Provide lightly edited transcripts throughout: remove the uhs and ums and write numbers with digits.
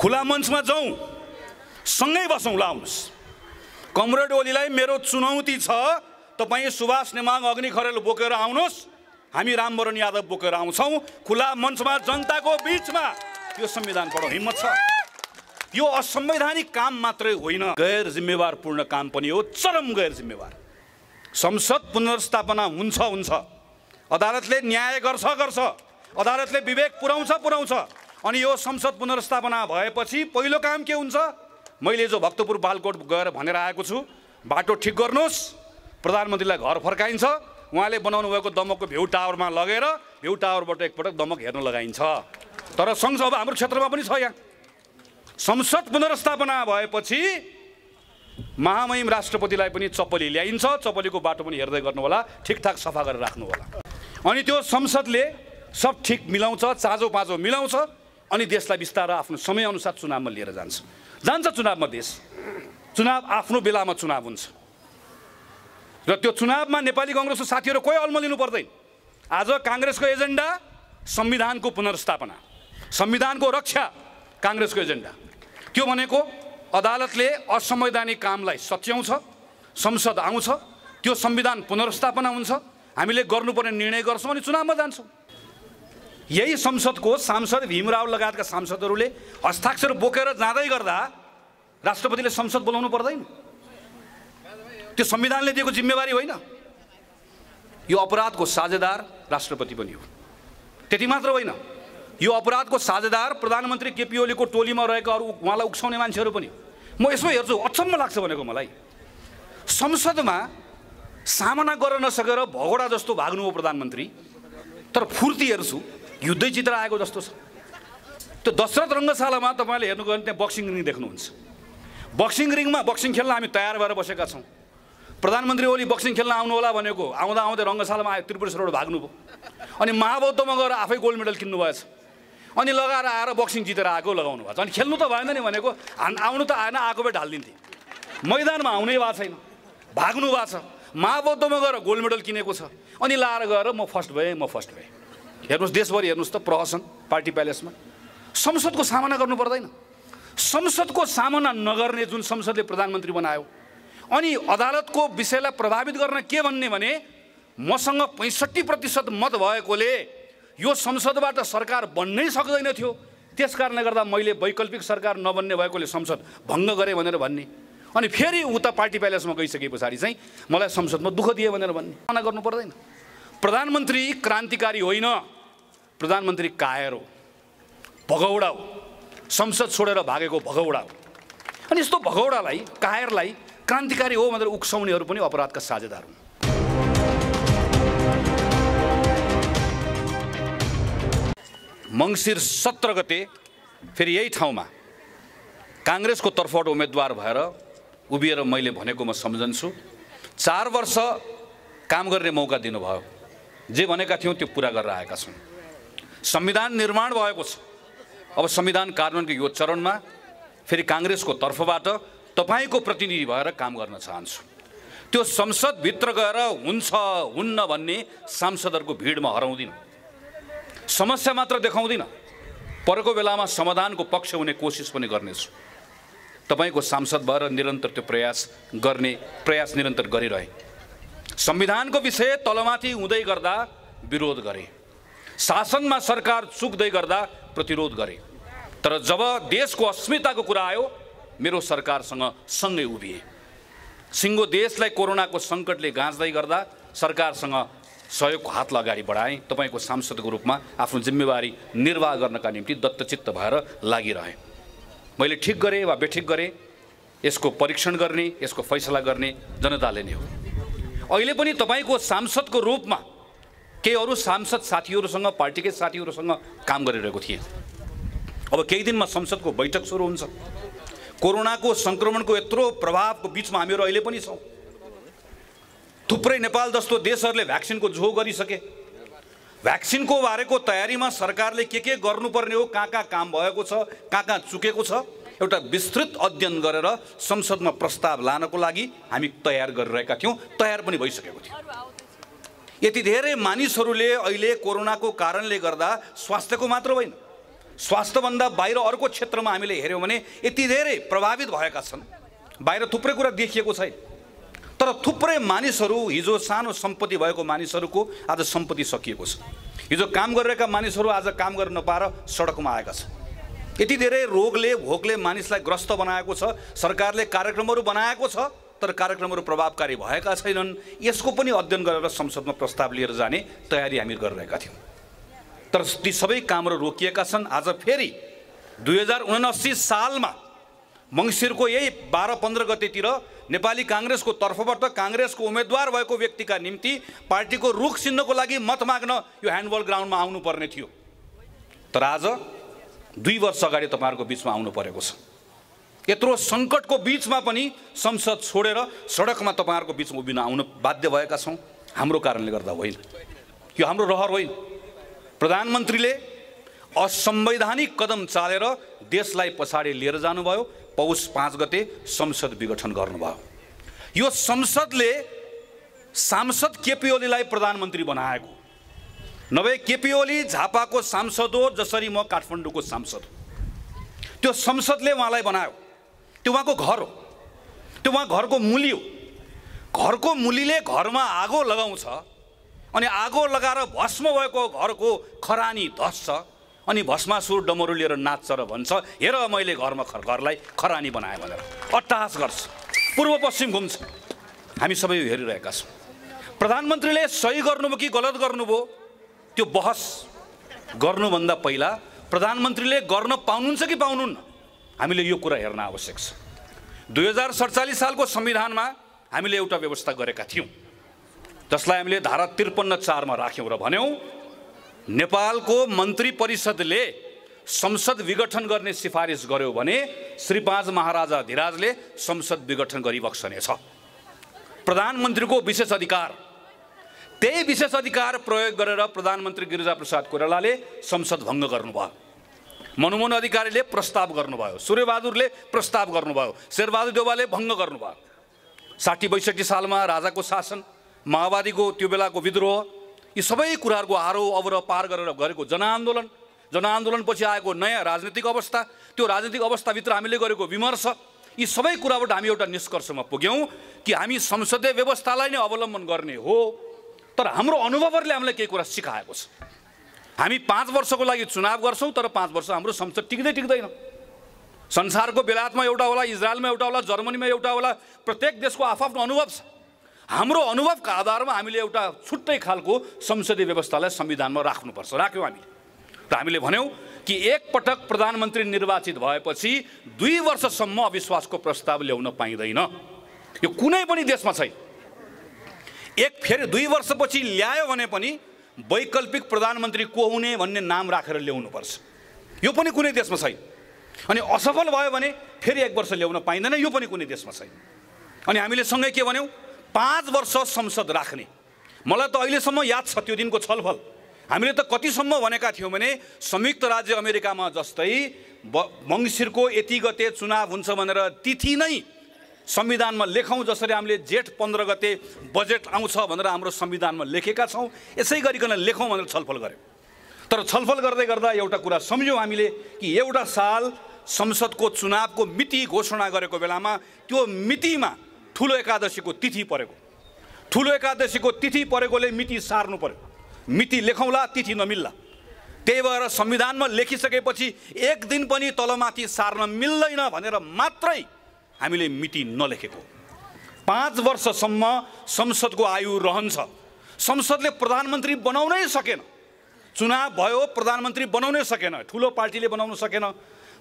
खुला मञ्चमा जाउँ, सँगै बसौँ। लाउनुहोस्, कमरेड ओलीलाई मेरो चुनौती छ, तपाईँ सुभाष नेमाङ अग्नि खरेल बोकेर आउनुहोस्, हामी रामवरण यादव बोकेर आउँछौँ। खुला मञ्चमा जनताको बिचमा यो संविधान पढौँ। हिम्मत छ। यो असंवैधानिक काम मात्रै होइन, गैर जिम्मेवारपूर्ण काम पनि हो, चरम गैर जिम्मेवार। संसद पुनर्स्थापना हुन्छ, अदालतले न्याय गर्छ, अदालतले विवेक पुर्याउँछ। अनि यो संसद पुनर्स्थापना भएपछि पहिलो काम के हुन्छ? मैले जो भक्तपुर बालकोट गएर भनेर आएको छु, बाटो ठिक गर्नुहोस्, प्रधानमन्त्रीलाई घर फर्काइन्छ। उहाँले बनाउनु भएको दमकको भेउ टावरमा लगेर भेउ टावरबाट एकपटक दमक हेर्न लगाइन्छ। तर संसद अब हाम्रो क्षेत्रमा पनि छ। यहाँ संसद पुनर्स्थापना भएपछि महामहिम राष्ट्रपतिलाई पनि चप्पली ल्याइन्छ, चप्पलीको बाटो पनि हेर्दै गर्नु होला, ठिकठाक सफा गरेर राख्नु होला। अनि त्यो संसदले सब ठिक मिलाउँछ, चाँजो मिलाउँछ, अनि देशलाई बिस्तारै आफ्नो समयअनुसार चुनावमा लिएर जान्छ चुनावमा। देश चुनाव आफ्नो बेलामा चुनाव हुन्छ र त्यो चुनावमा नेपाली कांग्रेसको साथीहरू कोही अल्मलिनु पर्दैन। आज कांग्रेसको एजेन्डा संविधानको पुनर्स्थापना, संविधानको रक्षा कांग्रेसको एजेन्डा। त्यो भनेको अदालतले असंवैधानिक कामलाई सच्याउँछ, संसद आउँछ, त्यो संविधान पुनर्स्थापना हुन्छ, हामीले गर्नुपर्ने निर्णय गर्छौँ अनि चुनावमा जान्छौँ। यही संसदको सांसद भीमराव लगायतका सांसदहरूले हस्ताक्षर बोकेर जाँदै गर्दा राष्ट्रपतिले संसद बोलाउनु पर्दैन? त्यो संविधानले दिएको जिम्मेवारी होइन? यो अपराधको साझेदार राष्ट्रपति पनि हो। त्यति मात्र होइन, यो अपराधको साझेदार प्रधानमन्त्री केपी ओलीको टोलीमा रहेका अरू उहाँलाई उक्साउने मान्छेहरू पनि। म यसो हेर्छु, अचम्म लाग्छ भनेको मलाई। संसदमा सामना गर्न नसकेर भगोडा जस्तो भाग्नु हो प्रधानमन्त्री, तर फुर्ती हेर्छु युद्धै चित्र आएको जस्तो छ। त्यो दशरथ रङ्गशालामा तपाईँले हेर्नुभयो भने त्यहाँ बक्सिङ रिङ देख्नुहुन्छ। बक्सिङ रिङमा बक्सिङ खेल्न हामी तयार भएर बसेका छौँ। प्रधानमन्त्री ओली बक्सिङ खेल्न आउनु होला भनेको आउँदै रङ्गशालामा आयो, त्रिपुरेश्वरबाट भाग्नुभयो, अनि महाबौद्धमा गएर आफै गोल्ड मेडल किन्नु भएछ, अनि लगाएर आएर बक्सिङ जितेर आएको लगाउनु भएको छ। अनि खेल्नु त भएन नि भनेको, आउनु त आएन, आएको भए ढालिदिन्थे। मैदानमा आउनै भएको छैन, भाग्नु भएको छ, महाबौद्धमा गएर गोल्ड मेडल किनेको छ, अनि लाएर गएर म फर्स्ट भएँ। हेर्नुहोस्, देशभरि हेर्नुहोस् त प्रहसन पार्टी प्यालेसमा। संसदको सामना गर्नु पर्दैन? संसदको सामना नगर्ने जुन संसदले प्रधानमन्त्री बनायो, अनि अदालतको विषयलाई प्रभावित गर्न के भन्ने भने मसँग 65% मत भएकोले यो संसदबाट सरकार बन्नै सक्दैन थियो, त्यस कारणले गर्दा मैले वैकल्पिक सरकार नबन्ने भएकोले संसद भङ्ग गरेँ भनेर भन्ने, अनि फेरि उता पार्टी प्यालेसमा गइसके पछाडि चाहिँ मलाई संसदमा दुःख दिए भनेर भन्ने। सामना गर्नु पर्दैन? प्रधानमन्त्री क्रान्तिकारी होइन, प्रधानमन्त्री कायर हो, भगौडा हो, संसद छोडेर भागेको भगौडा हो। अनि यस्तो भगौडालाई, कायरलाई क्रान्तिकारी हो भनेर उक्साउनेहरू पनि अपराधका साझेदार हुन्। मङ्सिर 17 गते फेरि यही ठाउँमा काङ्ग्रेसको तर्फबाट उम्मेदवार भएर उभिएर मैले भनेको म सम्झन्छु, 4 वर्ष काम गर्ने मौका दिनुभयो, जे भनेका थियौँ त्यो पुरा गरेर आएका छौँ। संविधान निर्माण भएको छ, अब संविधान कार्यान्वयनको यो चरणमा फेरि काङ्ग्रेसको तर्फबाट तपाईको प्रतिनिधि भएर काम गर्न चाहन्छु। त्यो संसदभित्र गएर हुन्छ हुन्न भन्ने सांसदहरूको भिडमा हराउँदिन, समस्या मात्र देखाउँदिन, परेको बेलामा समाधानको पक्ष हुने कोसिस पनि गर्नेछु। तपाईको सांसद भएर निरन्तर त्यो प्रयास निरन्तर गरिरहे। संविधानको विषय तलमाथि हुँदै गर्दा विरोध गरे, शासनमा सरकार चुक्दै गर्दा प्रतिरोध गरे, तर जब देशको अस्मिताको कुरा आयो मेरो सरकारसँग सँगै उभिए। सिङ्गो देशलाई कोरोनाको सङ्कटले गाँच्दै गर्दा सरकारसँग सहयोगको हातलाई अगाडि बढाएँ। तपाईँको सांसदको रूपमा आफ्नो जिम्मेवारी निर्वाह गर्नका निम्ति दत्तचित्त भएर लागिरहे। मैले ठिक गरेँ वा बेठिक गरेँ, यसको परीक्षण गर्ने, यसको फैसला गर्ने जनताले नै हो। अहिले पनि तपाईँको सांसदको रूपमा केही अरू सांसद साथीहरूसँग, पार्टीकै साथीहरूसँग काम गरिरहेको थिएँ। अब केही दिनमा संसदको बैठक सुरु हुन्छ। कोरोनाको सङ्क्रमणको यत्रो प्रभावको बिचमा हामीहरू अहिले पनि छौँ। थुप्रै नेपाल जस्तो देशहरूले भ्याक्सिनको जोहो गरिसके। भ्याक्सिनको बारेको तयारीमा सरकारले के गर्नुपर्ने हो, कहाँ काम भएको छ, कहाँ चुकेको छ, एउटा विस्तृत अध्ययन गरेर संसदमा प्रस्ताव लानको लागि हामी तयार गरिरहेका थियौँ, तयार पनि भइसकेको थियो। यति धेरै मानिसहरूले अहिले कोरोनाको कारणले गर्दा स्वास्थ्यको मात्र होइन, स्वास्थ्यभन्दा बाहिर अर्को क्षेत्रमा हामीले हेऱ्यौँ भने यति धेरै प्रभावित भएका छन्। बाहिर थुप्रै कुरा देखिएको छैन, तर थुप्रै मानिसहरू, हिजो सानो सम्पत्ति भएको मानिसहरूको आज सम्पत्ति सकिएको छ। हिजो काम गरिरहेका मानिसहरू आज काम गर्न नपाएर सडकमा आएका छन्। यति धेरै रोगले भोकले मानिसलाई ग्रस्त बनाएको छ। सरकारले कार्यक्रमहरू बनाएको छ, तर कार्यक्रमहरू प्रभावकारी भएका छैनन्। यसको पनि अध्ययन गरेर संसदमा प्रस्ताव लिएर जाने तयारी हामी गरिरहेका थियौँ, तर ती सबै कामहरू रोकिएका छन्। आज फेरि 2079 सालमा मङ्सिरको यही 12-15 गतेतिर नेपाली काङ्ग्रेसको तर्फबाट काङ्ग्रेसको उम्मेदवार भएको व्यक्तिका निम्ति पार्टीको रुख चिन्हको लागि मत माग्न यो ह्यान्डबल ग्राउन्डमा आउनुपर्ने थियो, तर आज 2 वर्ष अगाडि तपाईँहरूको बिचमा आउनु परेको छ। यत्रो सङ्कटको बिचमा पनि संसद छोडेर सडकमा तपाईँहरूको बिचमा उभिन आउन बाध्य भएका छौँ। हाम्रो कारणले गर्दा होइन, यो हाम्रो रहर होइन। प्रधानमन्त्रीले असंवैधानिक कदम चालेर देशलाई पछाडि लिएर जानुभयो। पौष 5 गते संसद विघटन गर्नुभयो। यो संसदले सांसद केपी ओलीलाई प्रधानमन्त्री बनाएको, नभए केपी ओली झापाको सांसद हो जसरी म काठमाडौँको सांसद। त्यो संसदले उहाँलाई बनायो, त्यो उहाँको घर हो, त्यो उहाँ घरको मुली हो। घरको मुलीले घरमा आगो लगाउँछ अनि आगो लगाएर भस्म भएको घरको खरानी धस्छ अनि भस्मासुर डमरू लिएर नाच्छ र भन्छ हेर मैले घरलाई खरानी बनाएँ भनेर अट्टहास गर्छ, पूर्व पश्चिम घुम्छ। हामी सबै हेरिरहेका छौँ। प्रधानमन्त्रीले सही गर्नुभयो कि गलत गर्नुभयो त्यो बहस गर्नुभन्दा पहिला प्रधानमन्त्रीले गर्न पाउनुहुन्छ कि पाउनुहुन्न, हामीले यो कुरा हेर्न आवश्यक छ। 2047 सालको संविधानमा हामीले एउटा व्यवस्था गरेका थियौँ, जसलाई हामीले धारा 53(4) मा राख्यौँ र भन्यौँ नेपालको मन्त्री परिषदले संसद विघटन गर्ने सिफारिस गर्यो भने श्री 5 महाराजा धिराजले संसद विघटन गरिबक्सनेछ। प्रधानमन्त्रीको विशेष अधिकार, त्यही विशेष अधिकार प्रयोग गरेर प्रधानमन्त्री गिरिजाप्रसाद कोइरालाले संसद भङ्ग गर्नुभयो। मनमोहन अधिकारीले प्रस्ताव गर्नुभयो, सूर्यबहादुरले प्रस्ताव गर्नुभयो, शेरबहादुर देउवाले भङ्ग गर्नुभयो। 60-62 सालमा राजाको शासन, माओवादीको त्यो बेलाको विद्रोह, यी सबै कुराहरूको आरोह अवरोह पार गरेर गरेको जनआन्दोलनपछि आएको नयाँ राजनीतिक अवस्था, त्यो राजनीतिक अवस्थाभित्र हामीले गरेको विमर्श, यी सबै कुराबाट हामी एउटा निष्कर्षमा पुग्यौँ कि हामी संसदीय व्यवस्थालाई नै अवलम्बन गर्ने हो। तर हाम्रो अनुभवहरूले हामीलाई केही कुरा सिकाएको छ। हामी 5 वर्षको लागि चुनाव गर्छौँ, तर 5 वर्ष हाम्रो संसद टिक्दैन। संसारको बेलायतमा एउटा होला, इजरायलमा एउटा होला, जर्मनीमा एउटा होला, प्रत्येक देशको आफ्नो अनुभव छ। हाम्रो अनुभवका आधारमा हामीले एउटा छुट्टै खालको संसदीय व्यवस्थालाई संविधानमा राख्नुपर्छ, राख्यौँ हामीले। र हामीले भन्यौँ कि एकपटक प्रधानमन्त्री निर्वाचित भएपछि 2 वर्षसम्म अविश्वासको प्रस्ताव ल्याउन पाइँदैन। यो कुनै पनि देशमा छैन। फेरि 2 वर्षपछि ल्यायो भने पनि वैकल्पिक प्रधानमन्त्री को हुने भन्ने नाम राखेर ल्याउनुपर्छ। यो पनि कुनै देशमा छैन। अनि असफल भयो भने फेरि 1 वर्ष ल्याउन पाइँदैन, यो पनि कुनै देशमा छैन। अनि हामीले सँगै के भन्यौँ, 5 वर्ष संसद राख्ने। मलाई त अहिलेसम्म याद छ त्यो दिनको छलफल। हामीले त कतिसम्म भनेका थियौँ भने संयुक्त राज्य अमेरिकामा जस्तै मङ्सिरको यति गते चुनाव हुन्छ भनेर तिथि नै संविधानमा लेखौँ, जसरी हामीले जेठ 15 गते बजेट आउँछ भनेर हाम्रो संविधानमा लेखेका छौँ। यसै गरिकन लेखौँ भनेर छलफल गऱ्यौँ। तर छलफल गर्दै गर्दा एउटा कुरा सम्झ्यौँ हामीले कि एउटा साल संसदको चुनावको मिति घोषणा गरेको बेलामा त्यो मितिमा ठुलो एकादशीको तिथि परेको। ठुलो एकादशीको तिथि परेकोले मिति सार्नु पर्यो। मिति लेखौँला, तिथि नमिल्ला। त्यही भएर संविधानमा लेखिसकेपछि 1 दिन पनि तलमाथि सार्न मिल्दैन भनेर मात्रै हामीले मिति नलेखेको। 5 वर्षसम्म संसदको आयु रहन्छ। संसदले प्रधानमन्त्री बनाउनै सकेन। चुनाव भयो, प्रधानमन्त्री बनाउनै सकेन। ठुलो पार्टीले बनाउन सकेन,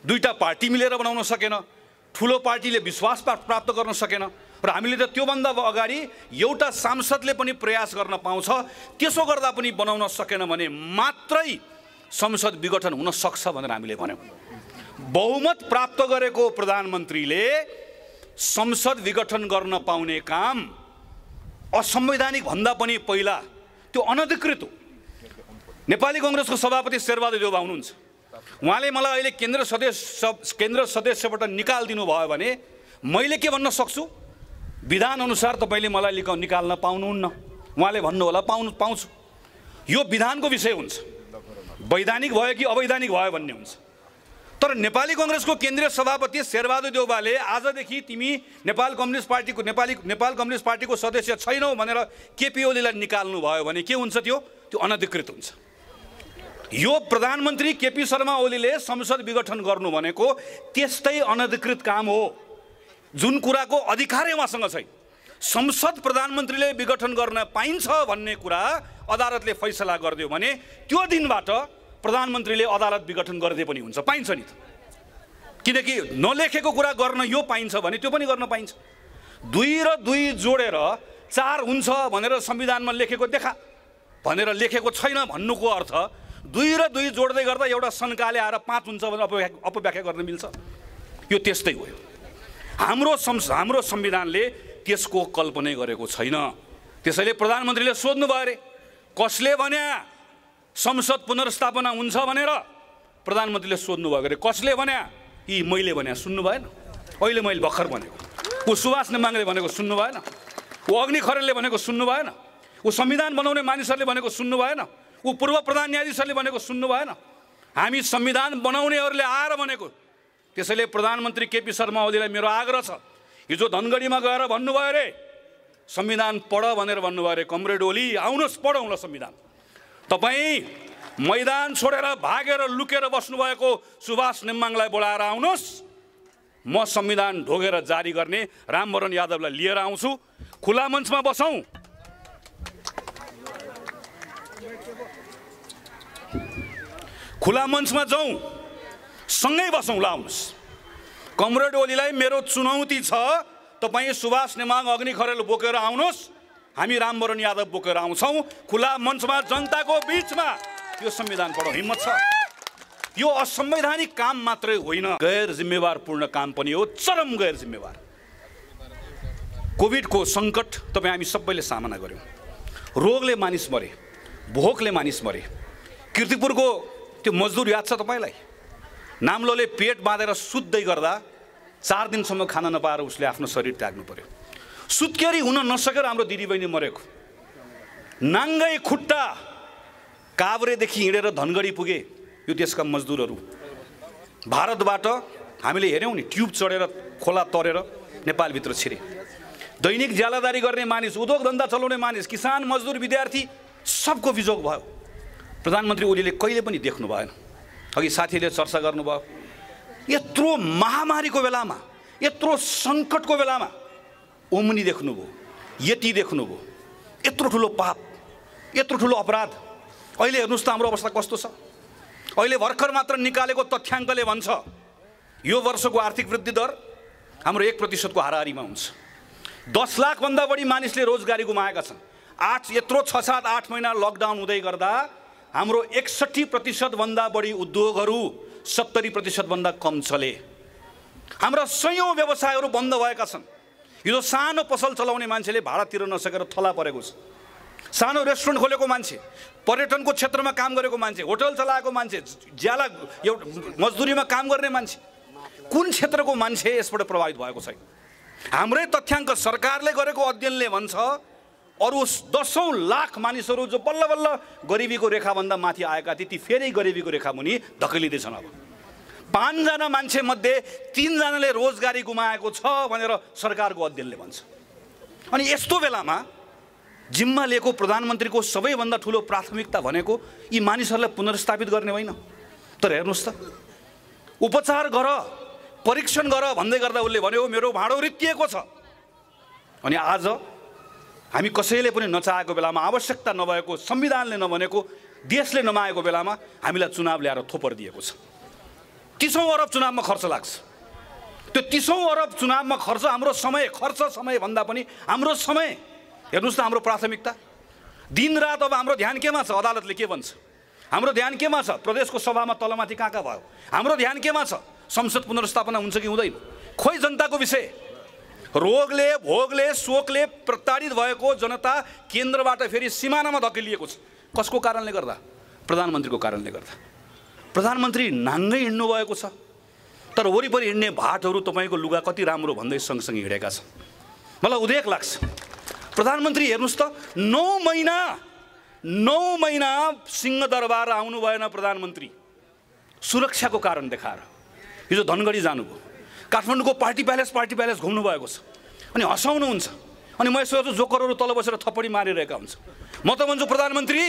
2टा पार्टी मिलेर बनाउन सकेन, ठुलो पार्टीले विश्वास प्राप्त गर्न सकेन। र हामीले त त्योभन्दा अगाडि एउटा सांसदले पनि प्रयास गर्न पाउँछ, त्यसो गर्दा पनि बनाउन सकेन भने मात्रै संसद विघटन हुन सक्छ भनेर हामीले भन्यौँ। बहुमत प्राप्त गरेको प्रधानमन्त्रीले संसद विघटन गर्न पाउने काम असंवैधानिक भन्दा पनि पहिला त्यो अनधिकृत हो। नेपाली कांग्रेसको सभापति शेरबहादुर देउवा हुनुहुन्छ। उहाँले मलाई अहिले केन्द्र सदस्यबाट निकालिदिनु भयो भने मैले के भन्न सक्छु, विधान अनुसार तपाईले मलाई निकाल्न पाउनुहुन्न। उहाँले भन्नु होला पाउँछु। यो विधानको विषय हुन्छ, वैधानिक भयो कि अवैधानिक भयो भन्ने हुन्छ। तर नेपाली कांग्रेसको केन्द्रीय सभापति शेरबहादुर देउवाले आजदेखि तिमी नेपाल कम्युनिस्ट पार्टीको सदस्य छैनौ भनेर केपी ओलीलाई निकाल्नु भयो भने के हुन्छ? त्यो अनधिकृत हुन्छ। यो प्रधानमन्त्री केपी शर्मा ओलीले संसद विघटन गर्नु भनेको त्यस्तै अनधिकृत काम हो, जुन कुराको अधिकारै उहाँसँग छैन। संसद प्रधानमन्त्रीले विघटन गर्न पाइन्छ भन्ने कुरा अदालतले फैसला गरिदियो भने त्यो दिनबाट प्रधानमन्त्रीले अदालत विघटन गर्दै पनि हुन्छ, पाइन्छ नि त। किनकि नलेखेको कुरा गर्न यो पाइन्छ भने त्यो पनि गर्न पाइन्छ। 2 र 2 जोडेर 4 हुन्छ भनेर संविधानमा लेखेको देखा भनेर लेखेको छैन भन्नुको अर्थ 2 र 2 जोड्दै गर्दा एउटा शङ्काले आएर 5 हुन्छ भनेर अपव्याख्या गर्न मिल्छ? यो त्यस्तै हो। हाम्रो संविधानले त्यसको कल्पना गरेको छैन। त्यसैले प्रधानमन्त्रीले सोध्नु भयो अरे कसले भन्या संसद पुनर्स्थापना हुन्छ भनेर? प्रधानमन्त्रीले सोध्नु भयो अरे कसले भन्या? यी मैले भन्या सुन्नु भएन? अहिले मैले भर्खर भनेको, ऊ सुभाष नेमाङले भनेको सुन्नु भएन? ऊ अग्नि खरेलले भनेको सुन्नु भएन? ऊ संविधान बनाउने मानिसहरूले भनेको सुन्नु भएन? ऊ पूर्व प्रधान न्यायाधीशहरूले भनेको सुन्नु भएन? हामी संविधान बनाउनेहरूले आएर भनेको। त्यसैले प्रधानमन्त्री केपी शर्मा ओलीलाई मेरो आग्रह छ, हिजो धनगढीमा गएर भन्नुभयो अरे संविधान पढ भनेर भन्नुभयो अरे। कमरेड ओली आउनुहोस् पढौँ ल संविधान। तपाईँ मैदान छोडेर भागेर लुकेर बस्नुभएको सुभाष नेमाङलाई बोलाएर आउनुहोस्, म संविधान ढोगेर जारी गर्ने रामवरण यादवलाई लिएर आउँछु। खुला मञ्चमा बसौँ, खुला मञ्चमा जाउँ, सँगै बसौँ। ल आउनुहोस्। कमरेड ओलीलाई मेरो चुनौती छ, तपाईँ सुभाष नेमाङ अग्नि खरेल बोकेर आउनुहोस्, हामी रामवरण यादव बोकेर आउँछौँ। खुला मञ्चमा जनताको बिचमा यो संविधान पढौँ। हिम्मत छ? यो असंवैधानिक काम मात्रै होइन, गैर जिम्मेवारपूर्ण काम पनि हो, चरम गैर जिम्मेवार। कोभिडको सङ्कट तपाईँ हामी सबैले सामना गऱ्यौँ। रोगले मानिस मरे, भोकले मानिस मरे। किर्तिपुरको त्यो मजदुर याद छ तपाईँलाई? नाम्लोले पेट बाँधेर सुत्दै गर्दा 4 दिनसम्म खाना नपाएर उसले आफ्नो शरीर त्याग्नु पर्यो। सुत्केरी हुन नसकेर हाम्रो दिदीबहिनी मरेको। नाङ्गै खुट्टा काभ्रेदेखि हिँडेर धनगढी पुगे यो देशका मजदुरहरू। भारतबाट हामीले हेऱ्यौँ नि, ट्युब चढेर खोला तरेर नेपालभित्र छिरे। दैनिक ज्यालादारी गर्ने मानिस, उद्योग धन्दा चलाउने मानिस, किसान, मजदुर, विद्यार्थी सबको बिजोग भयो। प्रधानमन्त्री ओलीले कहिले पनि देख्नु भएन। अघि साथीले चर्चा गर्नुभयो, यत्रो महामारीको बेलामा, यत्रो सङ्कटको बेलामा ओमनी देख्नुभयो, यति देख्नुभयो, यत्रो ठुलो पाप, यत्रो ठुलो अपराध। अहिले हेर्नुहोस् त हाम्रो अवस्था कस्तो छ। अहिले भर्खर मात्र निकालेको तथ्याङ्कले भन्छ यो वर्षको आर्थिक वृद्धि दर हाम्रो 1% को हाराहारीमा हुन्छ। 10 लाखभन्दा बढी मानिसले रोजगारी गुमाएका छन्। 6-7-8 महिना लकडाउन हुँदै गर्दा हाम्रो 61% भन्दा बढी उद्योगहरू 70% भन्दा कम चले। हाम्रा सयौं व्यवसायहरू बन्द भएका छन्। यो सानो पसल चलाउने मान्छेले भाडा तिर्न नसकेर थला परेको छ। सानो रेस्टुरेन्ट खोलेको मान्छे, पर्यटनको क्षेत्रमा काम गरेको मान्छे, होटल चलाएको मान्छे, ज्याला मजदुरीमा काम गर्ने मान्छे, कुन क्षेत्रको मान्छे यसबाट प्रभावित भएको छैन? हाम्रै तथ्याङ्क सरकारले गरेको अध्ययनले भन्छ अरु 10औं लाख मानिसहरू जो बल्ल बल्ल गरिबीको रेखाभन्दा माथि आएका थिए ती फेरि गरिबीको रेखा मुनि धकेलिँदैछन्। अब 5 जना मान्छे मध्ये 3 जनाले रोजगारी गुमाएको छ भनेर सरकारको अध्ययनले भन्छ। अनि यस्तो बेलामा जिम्मा लिएको प्रधानमन्त्रीको सबैभन्दा ठूलो प्राथमिकता भनेको यी मानिसहरूलाई पुनर्स्थापित गर्ने होइन। तर हेर्नुस् त, उपचार गर, परीक्षण गर भन्दै गर्दा उसले भन्यो मेरो भाँडो रित्तिएको छ। अनि आज हामी कसैले पनि नचाहेको बेलामा, आवश्यकता नभएको, संविधानले नभनेको, देशले नमागेको बेलामा हामीलाई चुनाव ल्याएर थोपर दिएको छ। 30 अरब चुनावमा खर्च लाग्छ। त्यो 30 अरब चुनावमा खर्च हाम्रो समय भन्दा पनि हाम्रो समय हेर्नुस् त, हाम्रो प्राथमिकता दिनरात। अब हाम्रो ध्यान केमा छ? अदालतले के भन्छ? हाम्रो ध्यान केमा छ? प्रदेशको सभामा तलमाथि कहाँ भयो? हाम्रो ध्यान केमा छ? संसद पुनर्स्थापना हुन्छ कि हुँदैन? खोइ जनताको विषय। रोगले, भोगले, शोकले प्रताडित भएको जनता केन्द्रबाट फेरि सिमानामा धकेलिएको छ। कसको कारणले गर्दा? प्रधानमन्त्रीको कारणले गर्दा। प्रधानमन्त्री नाङ्गै हिँड्नु भएको छ, तर वरिपरि हिँड्ने भाटहरू तपाईँको लुगा कति राम्रो भन्दै सँगसँगै हिँडेका छन्। मलाई उदेक लाग्छ। प्रधानमन्त्री हेर्नुस् त, 9 महिना सिंहदरबार आउनु भएन प्रधानमन्त्री, सुरक्षाको कारण देखाएर। हिजो धनगढी जानुभयो, काठमाडौँको पार्टी प्यालेस घुम्नु भएको छ, अनि हँसाउनुहुन्छ। अनि म यसो जोकरहरू तल बसेर थप्पडी मारिरहेका हुन्छ। म त भन्छु प्रधानमन्त्री